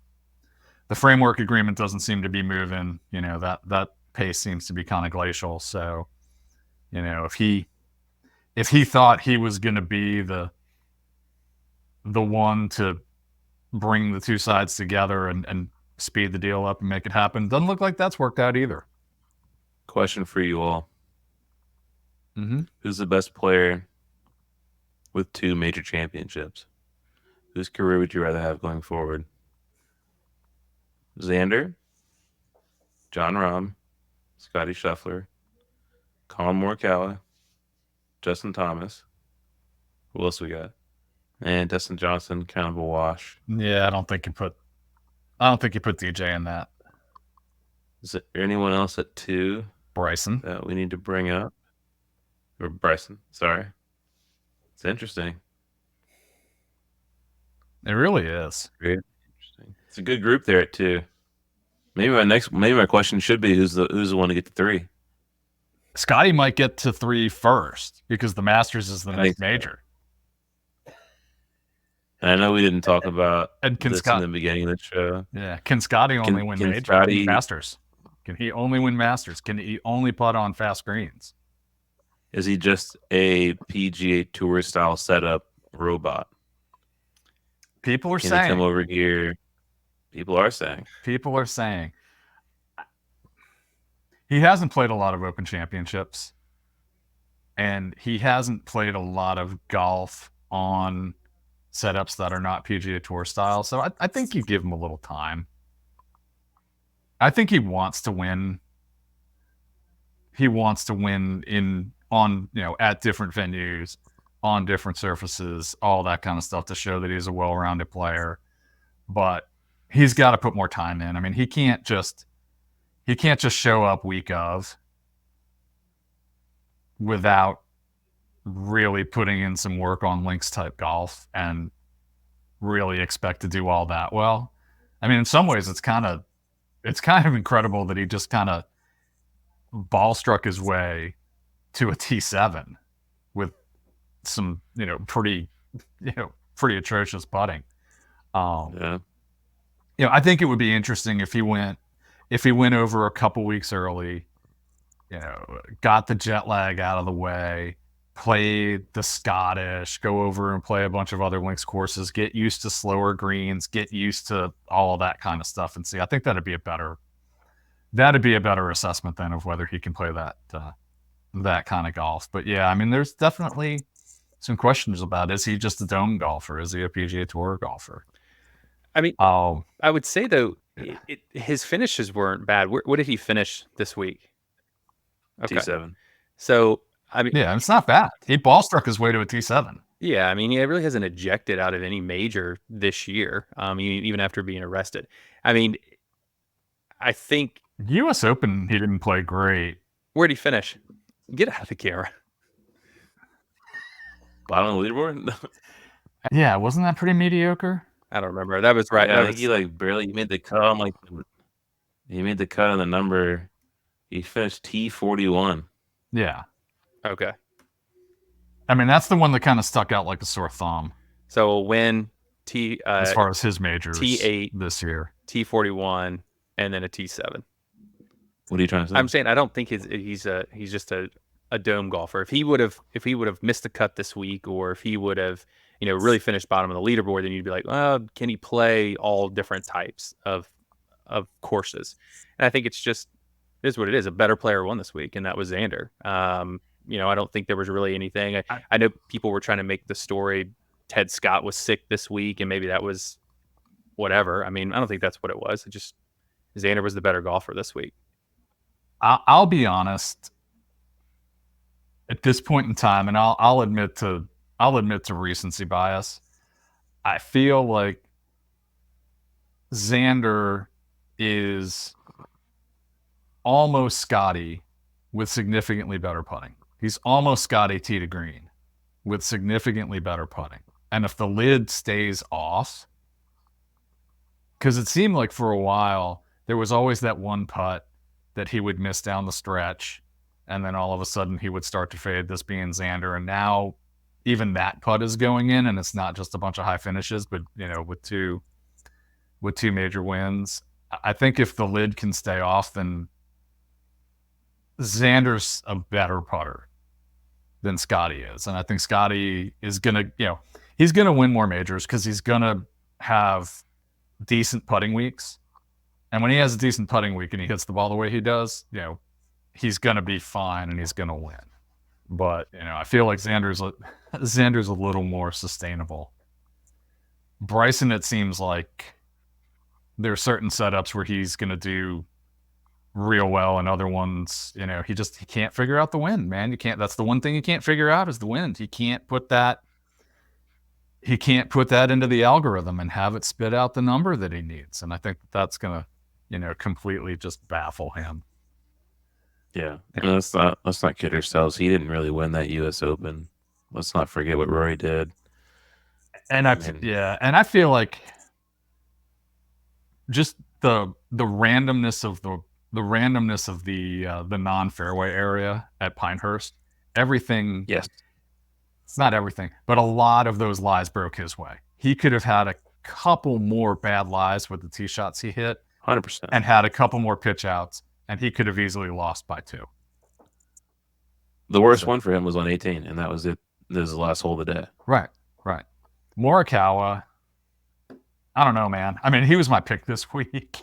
A: framework agreement doesn't seem to be moving. That pace seems to be kind of glacial. So, if he thought he was going to be the one to bring the two sides together and speed the deal up and make it happen, doesn't look like that's worked out either.
C: Question for you all.
A: Mm-hmm.
C: Who's the best player with 2 major championships? Whose career would you rather have going forward? Xander, Jon Rahm, Scotty Scheffler, Colin Morikawa, Justin Thomas. Who else we got? And Dustin Johnson, kind of a wash.
A: Yeah, I don't think you put DJ in that.
C: Is there anyone else at 2?
A: Bryson.
C: That we need to bring up? Or Bryson, sorry. It's interesting.
A: It really is.
C: Very interesting. It's a good group there at 2. Maybe my question should be who's the one to get to 3?
A: Scotty might get to 3 first because the Masters is the next major.
C: And I know we didn't talk about this in the beginning of the show.
A: Yeah, can Scotty only win Masters? Can he only win Masters? Can he only putt on fast greens?
C: Is he just a PGA Tour style setup robot?
A: People are
C: saying.
A: Can
C: he come over here? People are saying.
A: He hasn't played a lot of Open Championships, and he hasn't played a lot of golf on setups that are not PGA Tour style. So I think you give him a little time. I think he wants to win. He wants to win at different venues, on different surfaces, all that kind of stuff to show that he's a well-rounded player. But he's got to put more time in. I mean, he can't just show up week of without really putting in some work on links type golf and really expect to do all that well. I mean, in some ways it's kind of incredible that he just kind of ball struck his way to a T7 with some, pretty atrocious putting. I think it would be interesting if he went over a couple weeks early, got the jet lag out of the way, played the Scottish, go over and play a bunch of other links courses, get used to slower greens, get used to all of that kind of stuff, and see. I think that'd be a better assessment then of whether he can play that kind of golf. But yeah, I mean, there's definitely some questions about, is he just a dome golfer? Is he a PGA Tour golfer?
B: I mean, I would say though, his finishes weren't bad. What did he finish this week?
C: Okay. T7.
B: So, I mean,
A: yeah, it's not bad. He ball struck his way to a T7.
B: Yeah, I mean, he really hasn't ejected out of any major this year, even after being arrested. I mean, I think
A: U.S. Open, he didn't play great.
B: Where'd he finish? Get out of the camera.
C: Bottom of the leaderboard?
A: Yeah, wasn't that pretty mediocre?
B: I don't remember. That was right.
C: Yeah, I think he barely made the cut on he made the cut on the number. He finished T41.
A: Yeah.
B: Okay.
A: I mean, that's the one that kind of stuck out like a sore thumb.
B: So a win,
A: as far as his majors,
B: T8
A: this year,
B: T41, and then a T7.
C: What are you trying to say?
B: I'm saying I don't think he's just a dome golfer. If he would have missed the cut this week, or if he would have really finished bottom of the leaderboard, then you'd be like, well, can he play all different types of of courses. And I think it is what it is. A better player won this week, and that was Xander. I don't think there was really anything. I know people were trying to make the story Ted Scott was sick this week, and maybe that was whatever. I mean, I don't think that's what it was. It just Xander was the better golfer this week.
A: I'll be honest. At this point in time, and I'll admit to recency bias, I feel like Xander is almost Scotty with significantly better putting. He's almost Scotty tee to green with significantly better putting. And if the lid stays off, because it seemed like for a while there was always that one putt that he would miss down the stretch, and then all of a sudden he would start to fade, this being Xander. And now even that putt is going in, and it's not just a bunch of high finishes, but with two major wins. I think if the lid can stay off, then Xander's a better putter than Scotty is. And I think Scotty is going to, he's going to win more majors because he's going to have decent putting weeks. And when he has a decent putting week and he hits the ball the way he does, he's going to be fine and he's going to win. But, I feel like Xander's a little more sustainable. Bryson, it seems like there are certain setups where he's going to do real well, and other ones, he can't figure out the wind, man. That's the one thing he can't figure out is the wind. He can't put that into the algorithm and have it spit out the number that he needs. And I think that's going to, completely just baffle him.
C: Yeah. And let's not kid ourselves. He didn't really win that US Open. Let's not forget what Rory did.
A: And I feel like just the randomness of the non-fairway area at Pinehurst, everything.
C: Yes.
A: It's not everything, but a lot of those lies broke his way. He could have had a couple more bad lies with the tee shots he hit,
C: 100%,
A: and had a couple more pitch outs, and he could have easily lost by 2.
C: The worst one for him was on 18, and that was it. This is the last hole of the day.
A: Right. Morikawa, I don't know, man. I mean, he was my pick this week,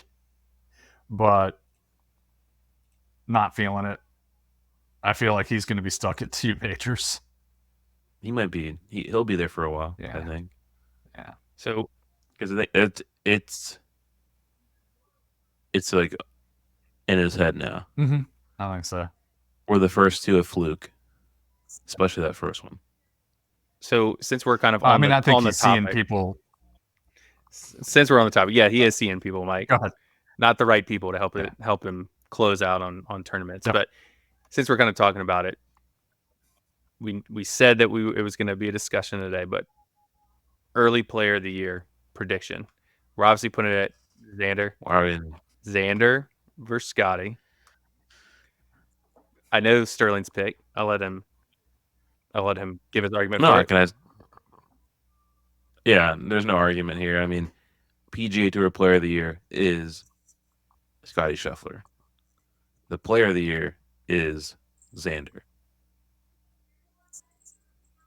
A: but not feeling it. I feel like he's going to be stuck at 2 majors.
C: He might be. He'll be there for a while. Yeah. I think.
A: Yeah.
C: So, because I think it's like in his head now.
A: Mm-hmm. I think so.
C: Or the first 2 a fluke, especially that first one.
B: So since we're kind of
A: I think he's seeing people.
B: Since we're on the topic, yeah, he is seeing people, Mike.
A: Go ahead.
B: Not the right people to help him close out on tournaments. Yep. But since we're kind of talking about it, we said that it was going to be a discussion today. But early player of the year prediction, we're obviously putting it at Xander. Xander versus Scotty. I know Sterling's pick. I'll let him give his argument.
C: Yeah, there's no argument here. I mean, PGA Tour Player of the Year is Scotty Scheffler. The Player of the Year is Xander.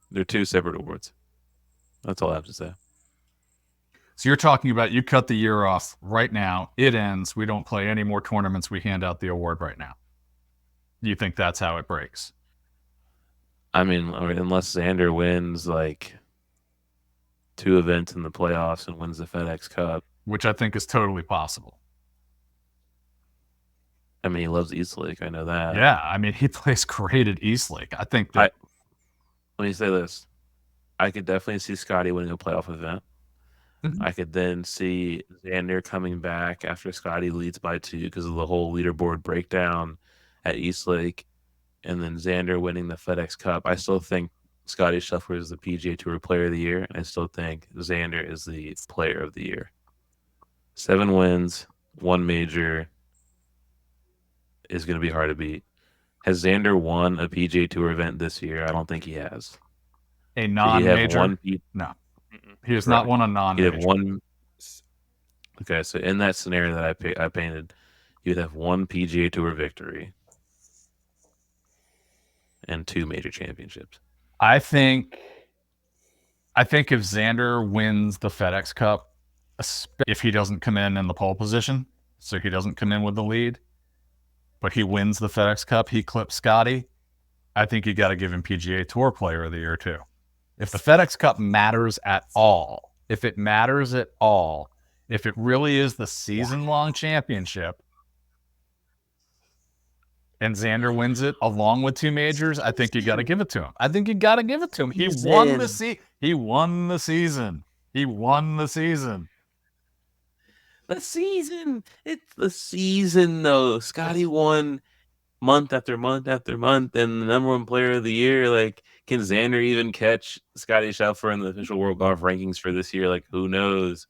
C: They're 2 separate awards. That's all I have to say.
A: So you're talking about you cut the year off right now. It ends. We don't play any more tournaments. We hand out the award right now. You think that's how it breaks?
C: I mean, unless Xander wins like 2 events in the playoffs and wins the FedEx Cup,
A: which I think is totally possible.
C: I mean, he loves East Lake. I know that.
A: Yeah, I mean, he plays great at East Lake. I think that.
C: Let me say this: I could definitely see Scotty winning a playoff event. Mm-hmm. I could then see Xander coming back after Scotty leads by 2 because of the whole leaderboard breakdown at East Lake, and then Xander winning the FedEx Cup. I still think Scotty Scheffler is the PGA Tour Player of the Year, and I still think Xander is the Player of the Year. 7 wins, 1 major is going to be hard to beat. Has Xander won a PGA Tour event this year? I don't think he has.
A: A non-major? No. He has not won a non-major.
C: He'd have one. Okay, so in that scenario that I painted, you'd have 1 PGA Tour victory and 2 major championships.
A: I think if Xander wins the FedEx Cup, if he doesn't come in the pole position, so he doesn't come in with the lead, but he wins the FedEx Cup, he clips Scotty, I think you got to give him PGA Tour Player of the Year too. If the FedEx Cup matters at all, if it really is the season-long championship, and Xander wins it along with 2 majors, I think you got to give it to him. He won the season. He won the season.
C: The season. It's the season, though. Scotty won month after month after month, and the number 1 player of the year. Like, can Xander even catch Scotty Schauffele in the official world golf rankings for this year? Like, who knows?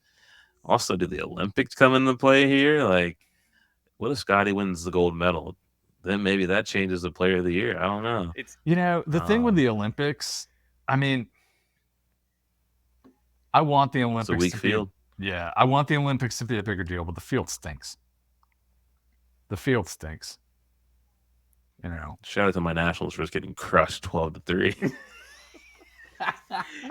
C: Also, do the Olympics come into play here? Like, what if Scotty wins the gold medal? Then maybe that changes the player of the year. I don't know.
A: The thing with the Olympics, I mean, I want the Olympics
C: It's a weak
A: to
C: field.
A: I want the Olympics to be a bigger deal, but the field stinks.
C: Shout out to my Nationals for just getting crushed 12-3.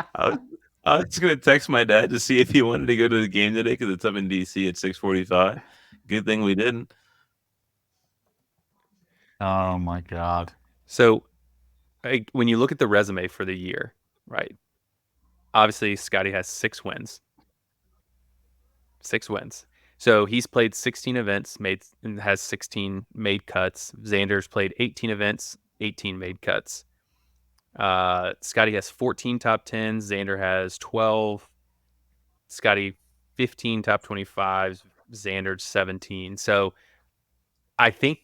C: I was just gonna text my dad to see if he wanted to go to the game today because it's up in DC at 6:45. Good thing we didn't.
A: Oh my God.
B: So when you look at the resume for the year, right? Obviously, Scotty has 6 wins. 6 wins. So he's played 16 events, has 16 made cuts. Xander's played 18 events, 18 made cuts. Scotty has 14 top 10s. Xander has 12. Scotty 15 top 25s. Xander 17. So I think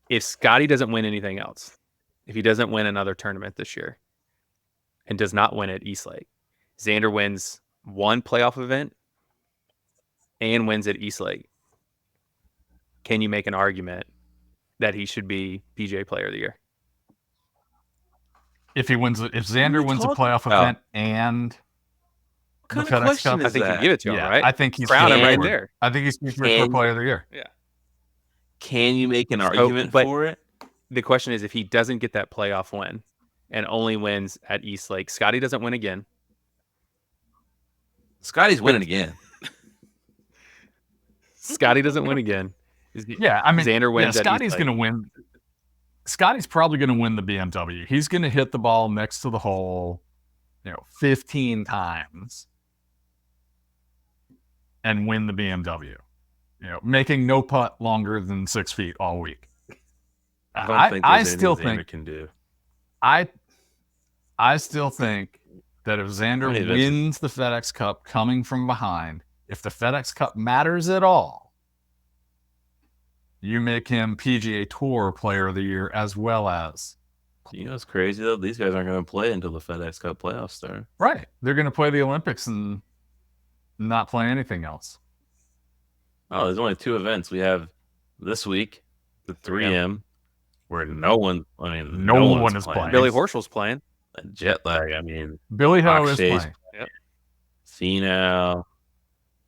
B: if Scotty doesn't win anything else, if he doesn't win another tournament this year and does not win at Eastlake, Xander wins 1 playoff event and wins at Eastlake. Can you make an argument that he should be PGA Player of the Year?
A: If Xander wins a playoff event and
C: What kind
A: the
C: of
A: FedEx
C: question
A: Cup,
C: is
B: I think
C: that?
B: you give it to him, right?
A: I think he's
B: Crown him right there.
A: I think he's for Player of the Year.
B: Yeah.
C: Can you make an argument
B: but
C: for it?
B: The question is, if he doesn't get that playoff win and only wins at Eastlake, Scotty doesn't win again.
C: Scotty's winning again.
B: Scotty doesn't win again.
A: Xander
B: wins.
A: Scotty's going to win. Scotty's probably going to win the BMW. He's going to hit the ball next to the hole, 15 times and win the BMW. Making no putt longer than 6 feet all week.
C: I don't think
A: I
C: there's
A: still
C: anything
A: think
C: Xander can do.
A: I still think that if Xander
C: events-
A: wins the FedEx Cup coming from behind, if the FedEx Cup matters at all, you make him PGA Tour Player of the Year as well as.
C: It's crazy though. These guys aren't going to play until the FedEx Cup playoffs start.
A: Right. They're going to play the Olympics and not play anything else.
C: Oh, there's only 2 events. We have this week, the 3M, where no one is playing.
B: Billy Horschel's playing.
C: Jet lag. I mean,
A: Billy Ho is
C: Akshay's
A: playing.
B: Yep.
C: Finau,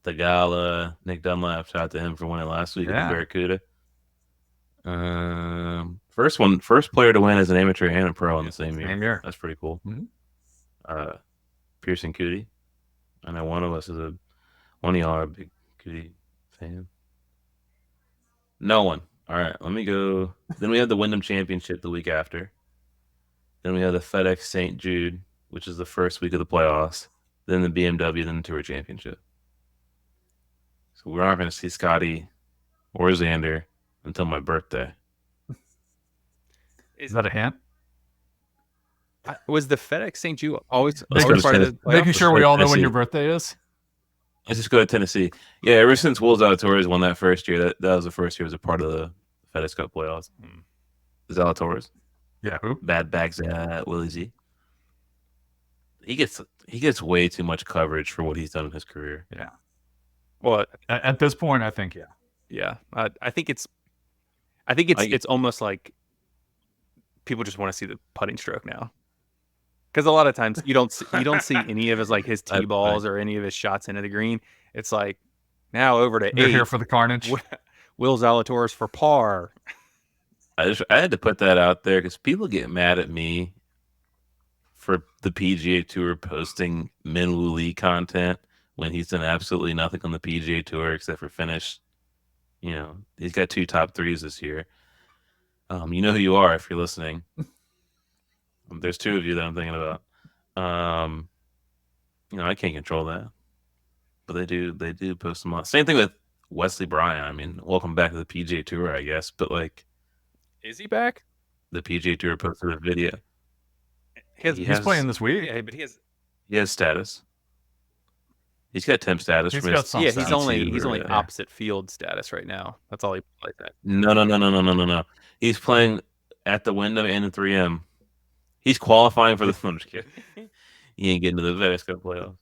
C: Tagala, Nick Dunlap. Shout out to him for winning last week at Barracuda. First player to win as an amateur and a pro in the same year. That's pretty cool.
A: Mm-hmm.
C: Pearson Cootie. I know one of y'all are a big Cootie fan. No one. All right, let me go. Then we have the Wyndham Championship the week after. Then we have the FedEx St. Jude, which is the first week of the playoffs. Then the BMW, then the Tour Championship. So we're not going to see Scotty or Xander until my birthday.
A: Is that a hint?
B: Was the FedEx St. Jude always
C: Let's
B: part of the playoffs?
A: Making sure we all know when your birthday is?
C: Let's just go to Tennessee. Yeah, ever since Will Zalatoris won that first year, that was the first year as a part of the FedEx Cup playoffs. Zalatoris.
A: Yeah, who?
C: Bad bags Willie Z. He gets way too much coverage for what he's done in his career.
A: Yeah.
B: Well,
A: at this point, I think
B: yeah. I think it's almost like people just want to see the putting stroke now, because a lot of times you don't see any of his tee balls or any of his shots into the green. It's like now over to
A: They're
B: 8.
A: here for the carnage.
B: Will Zalatoris for par.
C: I had to put that out there because people get mad at me for the PGA Tour posting Min Woo Lee content when he's done absolutely nothing on the PGA Tour except for finish He's got 2 top 3s this year. You know who you are if you're listening. There's 2 of you that I'm thinking about. I can't control that, but they do post them on. Same thing with Wesley Bryan. I mean, welcome back to the PGA Tour, I guess, but like,
B: Is he back?
C: the PGA Tour posted a video.
A: He's playing this week.
B: Yeah, but he
C: has status. He's got temp status.
A: He's
C: from
A: got
C: his
A: some
B: yeah,
A: status.
B: he's only opposite field status right now. That's all he plays at.
C: No. He's playing at the Wyndham and the 3M. He's qualifying for the. I'm just kidding. He ain't getting to the FedEx Cup playoffs.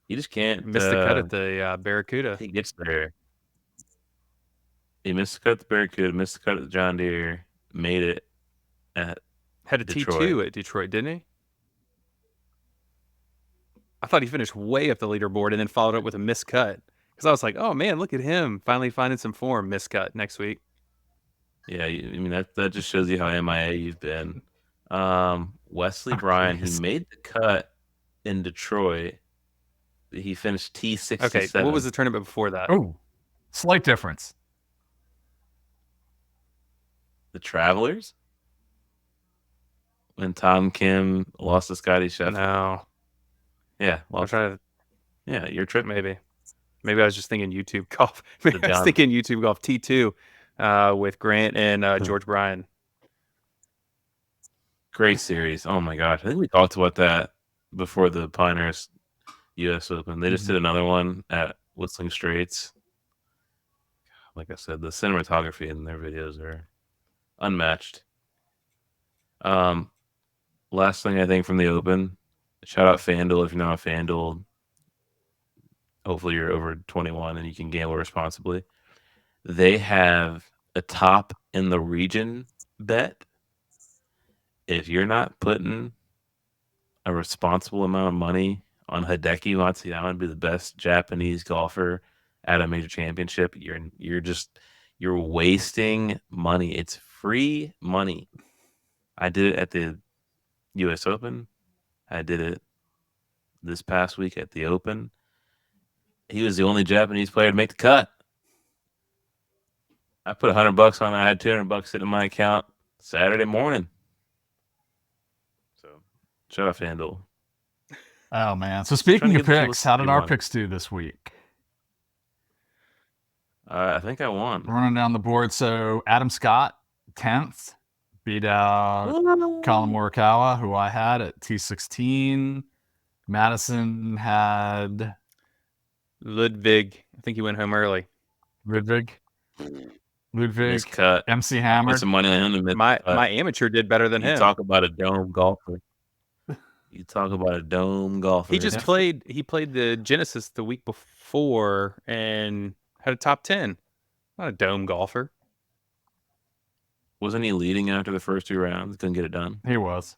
C: He just can't.
B: Missed the cut at the Barracuda.
C: He gets there. He missed the cut at the Barracuda. Missed the cut at the John Deere. Made it at.
B: Had a
C: Detroit.
B: T2 at Detroit, didn't he? I thought he finished way up the leaderboard and then followed up with a missed cut. Because I was like, oh, man, look at him. Finally finding some form. Missed cut next week.
C: Yeah, I mean, that just shows you how MIA you've been. Wesley Bryan, he made the cut in Detroit. He finished T67.
B: Okay, what was the tournament before that?
A: Oh, slight difference.
C: The Travelers? When Tom Kim lost to Scotty Scheffler?
B: No.
C: Yeah.
B: I'm trying to...
C: Yeah, your trip.
B: Maybe I was just thinking YouTube golf. Maybe I was thinking YouTube golf T2 with Grant and George Bryan.
C: Great series. Oh my gosh. I think we talked about that before the Pinehurst US Open. They just did another one at Whistling Straits. Like I said, the cinematography in their videos are unmatched. Last thing I think from the Open, shout out FanDuel if you're not a FanDuel. Hopefully you're over 21 and you can gamble responsibly. They have a top in the region bet. If you're not putting a responsible amount of money on Hideki Matsuyama to be the best Japanese golfer at a major championship, you're wasting money. It's free money. I did it at the US Open. I did it this past week at the Open. He was the only Japanese player to make the cut. I put $100 on it. I had $200 sitting in my account Saturday morning. So, shout out FanDuel.
A: Oh, man. So, speaking of picks, how did our picks do this week?
C: I think I won.
A: Running down the board. So, Adam Scott, 10th, beat out Colin Morikawa, who I had at T16. Madison had...
B: Ludwig. I think he went home early.
A: Ludwig.
C: Cut.
A: MC Hammer.
C: Put some money on him.
B: My amateur did better than him.
C: You talk about a dome golfer. He just
B: played. He played the Genesis the week before and had a top 10. Not a dome golfer.
C: Wasn't he leading after the first 2 rounds? Couldn't get it done.
A: He was.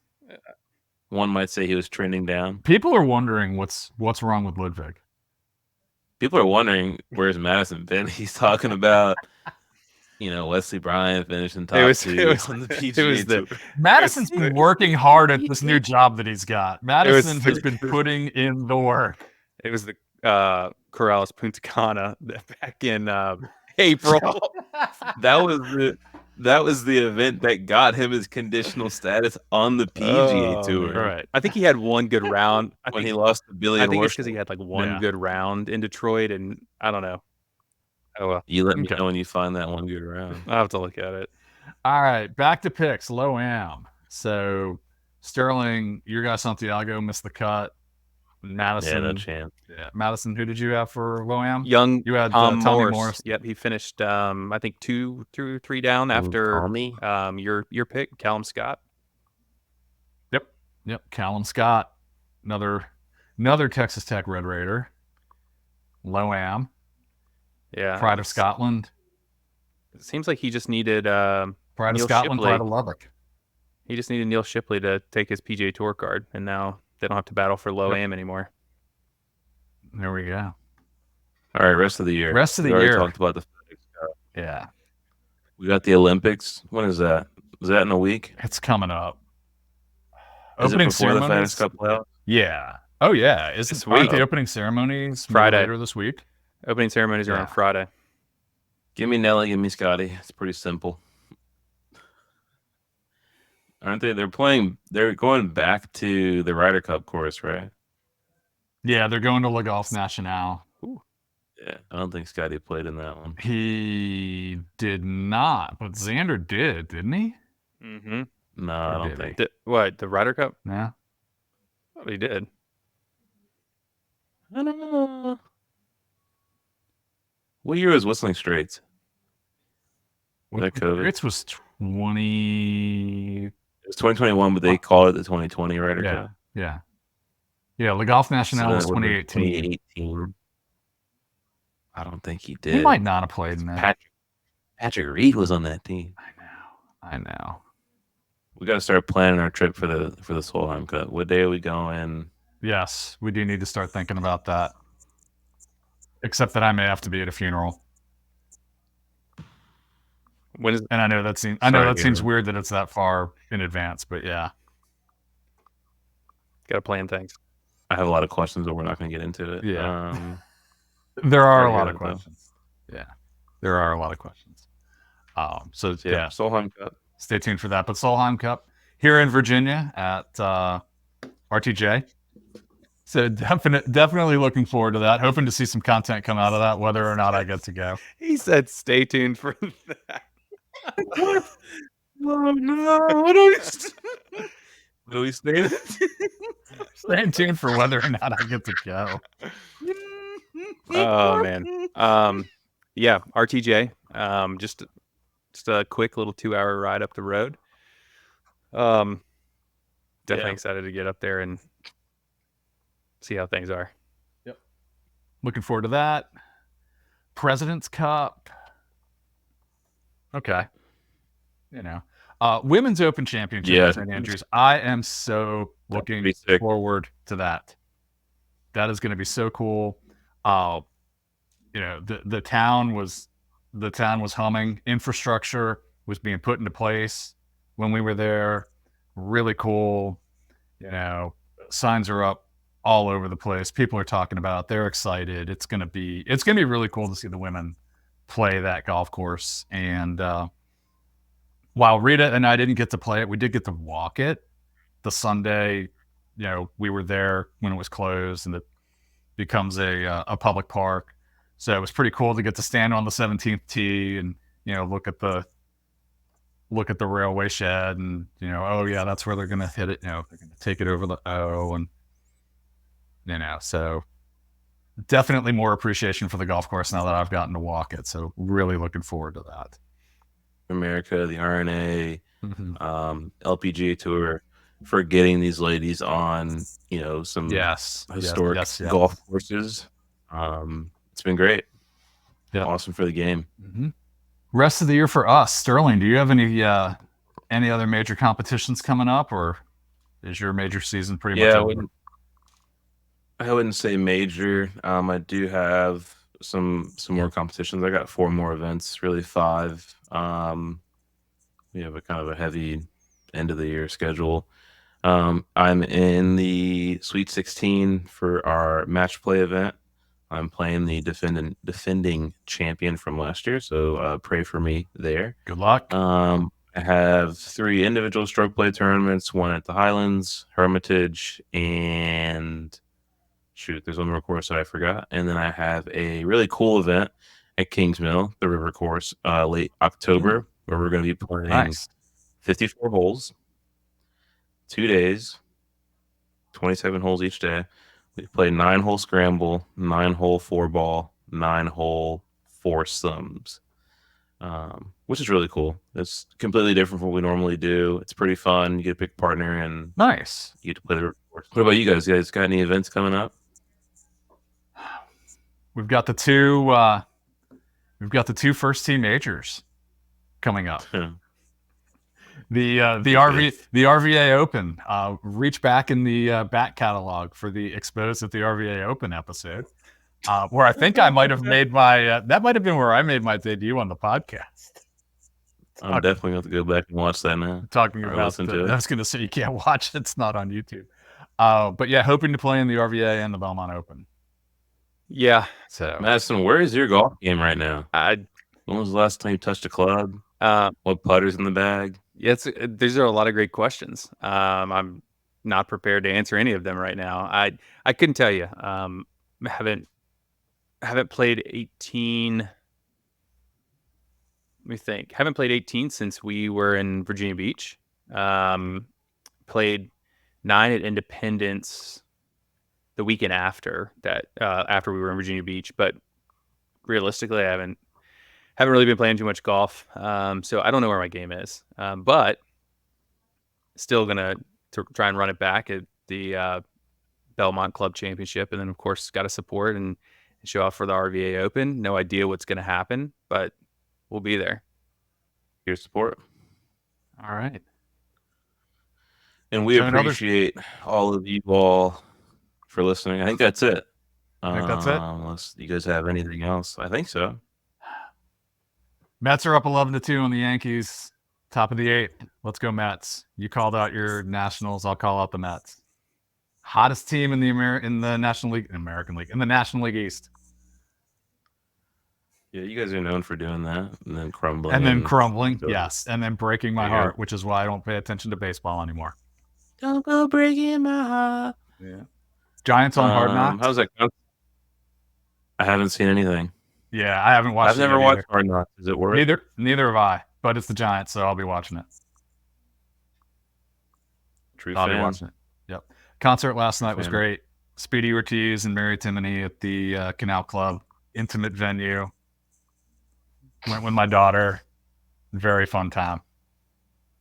C: One might say he was trending down.
A: People are wondering what's wrong with Ludwig.
C: People are wondering where's Madison been. He's talking about, Wesley Bryan finishing top 2 on the PGA Tour.
A: Madison's been working hard at this new job that he's got. Madison has been putting in the work.
B: It was the Corrales Punta Cana back in April.
C: That was the event that got him his conditional status on the PGA Tour.
B: Right. I think he had one good round.
C: He lost to Billy and
B: I think
C: Horschel.
B: it's because he had like one good round in Detroit, and I don't know. Oh well.
C: You let me know when you find that one good round.
B: I'll have to look at it.
A: All right, back to picks. Low am. So Sterling, your guy Santiago missed the cut. Madison,
C: no chance.
A: Yeah, Madison. Who did you have for low am?
B: You had
A: Tommy Morris.
B: Yep, he finished. I think 2 through 3 down after your pick, Callum Scott.
A: Yep, Callum Scott, another Texas Tech Red Raider. Low am.
B: Yeah,
A: Pride of Scotland.
B: It seems like he just needed
A: Pride of Scotland,
B: Shipley.
A: Pride of Lubbock.
B: He just needed Neil Shipley to take his PGA Tour card, and now they don't have to battle for low am anymore.
A: There we go.
C: All right, rest of the year.
A: We already
C: talked about the
A: Yeah.
C: We got the Olympics. When is that? Is that in a week?
A: It's coming up.
C: Is
A: opening
C: it before the
A: ceremonies?
C: FedEx Cup playoffs?
A: Yeah. Oh yeah. Aren't the opening ceremonies
B: Friday
A: later this week?
B: Opening ceremonies are on Friday.
C: Give me Nelly, give me Scotty. It's pretty simple. Aren't they? They're going back to the Ryder Cup course, right?
A: Yeah, they're going to Le Golf National.
B: Ooh.
C: Yeah, I don't think Scotty played in that one.
A: He did not, but Xander did, didn't he?
B: Mm-hmm.
C: No, I don't think.
B: What, the Ryder Cup?
A: Yeah.
B: I thought he did.
C: I don't know. What year was Whistling Straits?
A: It was 20.
C: It was 2021, but they called it the 2020 Ryder Cup.
A: Yeah. Yeah, Le Golf National was
C: that would've been
A: 2018.
C: 2018. I don't think he did.
A: He might not have played in that.
C: Patrick Reed was on that team.
A: I know.
C: We got to start planning our trip for the Solheim Cup. What day are we going?
A: Yes, we do need to start thinking about that. Except that I may have to be at a funeral.
B: When is?
A: And I know that seems weird that it's that far in advance, but yeah.
B: Got to plan things.
C: I have a lot of questions, but we're not going to get into it.
A: Yeah. There are a lot of questions. Yeah. There are a lot of questions. So yeah.
C: Solheim Cup.
A: Stay tuned for that. But Solheim Cup here in Virginia at RTJ. So definitely looking forward to that. Hoping to see some content come out of that, whether or not I get to go.
B: He said, "Stay tuned for that."
C: Oh no! What do we stay?
A: Stay tuned for whether or not I get to go.
B: Oh man. Yeah, RTJ. Just a quick little 2-hour ride up the road. Definitely excited to get up there and see how things are.
A: Yep. Looking forward to that. President's Cup. Okay. Women's Open Championship at St. Andrews. I am so looking forward to that. That is going to be so cool. The town was humming. Infrastructure was being put into place when we were there. Really cool. Signs are up all over the place. People are talking about it. They're excited. It's gonna be really cool to see the women play that golf course. And while Rita and I didn't get to play it, we did get to walk it the Sunday. We were there when it was closed, and it becomes a public park. So it was pretty cool to get to stand on the 17th tee and look at the railway shed, and oh yeah, that's where they're gonna hit it. They're gonna take it over the O, and so definitely more appreciation for the golf course now that I've gotten to walk it. So really looking forward to that.
C: America, the RNA, LPGA Tour, for getting these ladies on some historic golf courses. It's been great. Yeah, awesome for the game.
A: Rest of the year for us, Sterling. Do you have any other major competitions coming up, or is your major season pretty much over?
C: I wouldn't say major. I do have some more competitions. I got 4 more events, really 5. We have a kind of a heavy end of the year schedule. I'm in the Sweet 16 for our match play event. I'm playing the defending champion from last year, so pray for me there.
A: Good luck.
C: I have 3 individual stroke play tournaments, one at the Highlands, Hermitage, and there's one more course that I forgot. And then I have a really cool event at Kingsmill, the river course, late October, where we're going to be playing 54 holes, 2 days, 27 holes each day. We play 9-hole scramble, 9-hole 4-ball, 9-hole foursomes, which is really cool. It's completely different from what we normally do. It's pretty fun. You get to pick a partner, and
A: nice.
C: You get to play the river course. What about you guys? You guys got any events coming up?
A: We've got the 2 first team majors coming up. The RVA Open. Reach back in the back catalog for the Exposed at the RVA Open episode, where I think I might have made my that might have been where I made my debut on the podcast.
C: I'm definitely going to go back and watch that now.
A: Talking about I was going to say you can't watch it; it's not on YouTube. But yeah, hoping to play in the RVA and the Belmont Open.
B: Yeah.
C: So Madison, where is your golf game right now? When was the last time you touched a club?
B: Uh,
C: What putter's in the bag?
B: Yeah, these are a lot of great questions. I'm not prepared to answer any of them right now. I couldn't tell you. Haven't played 18. Let me think. Haven't played 18 since we were in Virginia Beach. Played 9 at Independence the weekend after that. After we were in Virginia Beach, but realistically, I haven't really been playing too much golf. So I don't know where my game is. But still gonna try and run it back at the Belmont Club Championship, and then of course got to support and show off for the RVA Open. No idea what's going to happen, but we'll be there.
C: Your support.
A: All right.
C: And we appreciate all of you all for listening. I think that's it. Unless you guys have anything else. I think so.
A: Mets are up 11-2 on the Yankees. Top of the 8th. Let's go Mets. You called out your Nationals. I'll call out the Mets. Hottest team in the National League, American League, in the National League East.
C: Yeah, you guys are known for doing that, and then crumbling.
A: Yes, and then breaking my heart, which is why I don't pay attention to baseball anymore.
C: Don't go breaking my heart.
A: Yeah. Giants on Hard Knocks.
C: How's that? I haven't seen anything.
A: Yeah, I haven't watched.
C: I've never watched Hard Knocks. Is it worth?
A: Neither have I. But it's the Giants, so I'll be watching it.
C: I'll
A: be watching it. Yep. Concert last night was great. Speedy Ortiz and Mary Timony at the Canal Club. Intimate venue. Went with my daughter. Very fun time.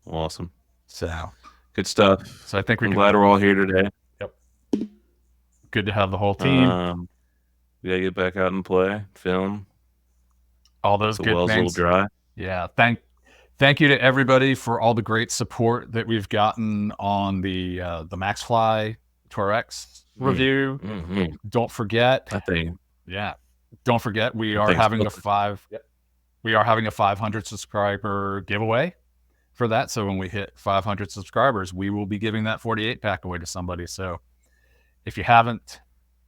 C: Awesome.
A: So
C: good stuff.
A: So I think
C: I'm glad we're all here today.
A: Yep. Good to have the whole team.
C: We gotta get back out and play, film.
A: All those good things.
C: A little dry.
A: Yeah. Thank you to everybody for all the great support that we've gotten on the MaxFly Tour X review.
C: Mm-hmm.
A: Don't forget. Don't forget we are having a 500 subscriber giveaway for that. So when we hit 500 subscribers, we will be giving that 48 pack away to somebody. So if you haven't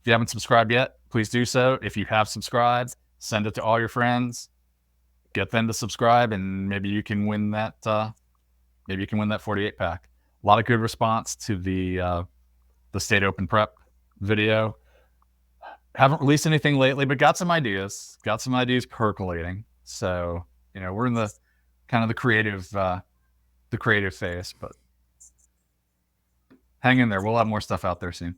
A: subscribed yet, please do so. If you have subscribed, send it to all your friends. Get them to subscribe, and maybe you can win that. 48 pack. A lot of good response to the State Open Prep video. Haven't released anything lately, but got some ideas. Got some ideas percolating. So we're in the kind of the creative phase, but hang in there. We'll have more stuff out there soon.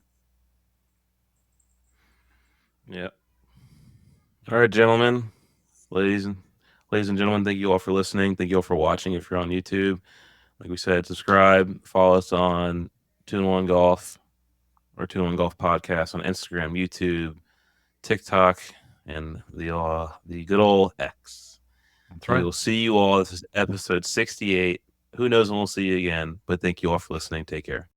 C: Yep. All right, gentlemen, ladies and gentlemen, thank you all for listening. Thank you all for watching. If you're on YouTube, like we said, subscribe, follow us on 2-in-1 Golf or 2-in-1 Golf Podcast on Instagram, YouTube, TikTok, and the good old X.
A: That's right.
C: We will see you all. This is episode 68. Who knows when we'll see you again, but thank you all for listening. Take care.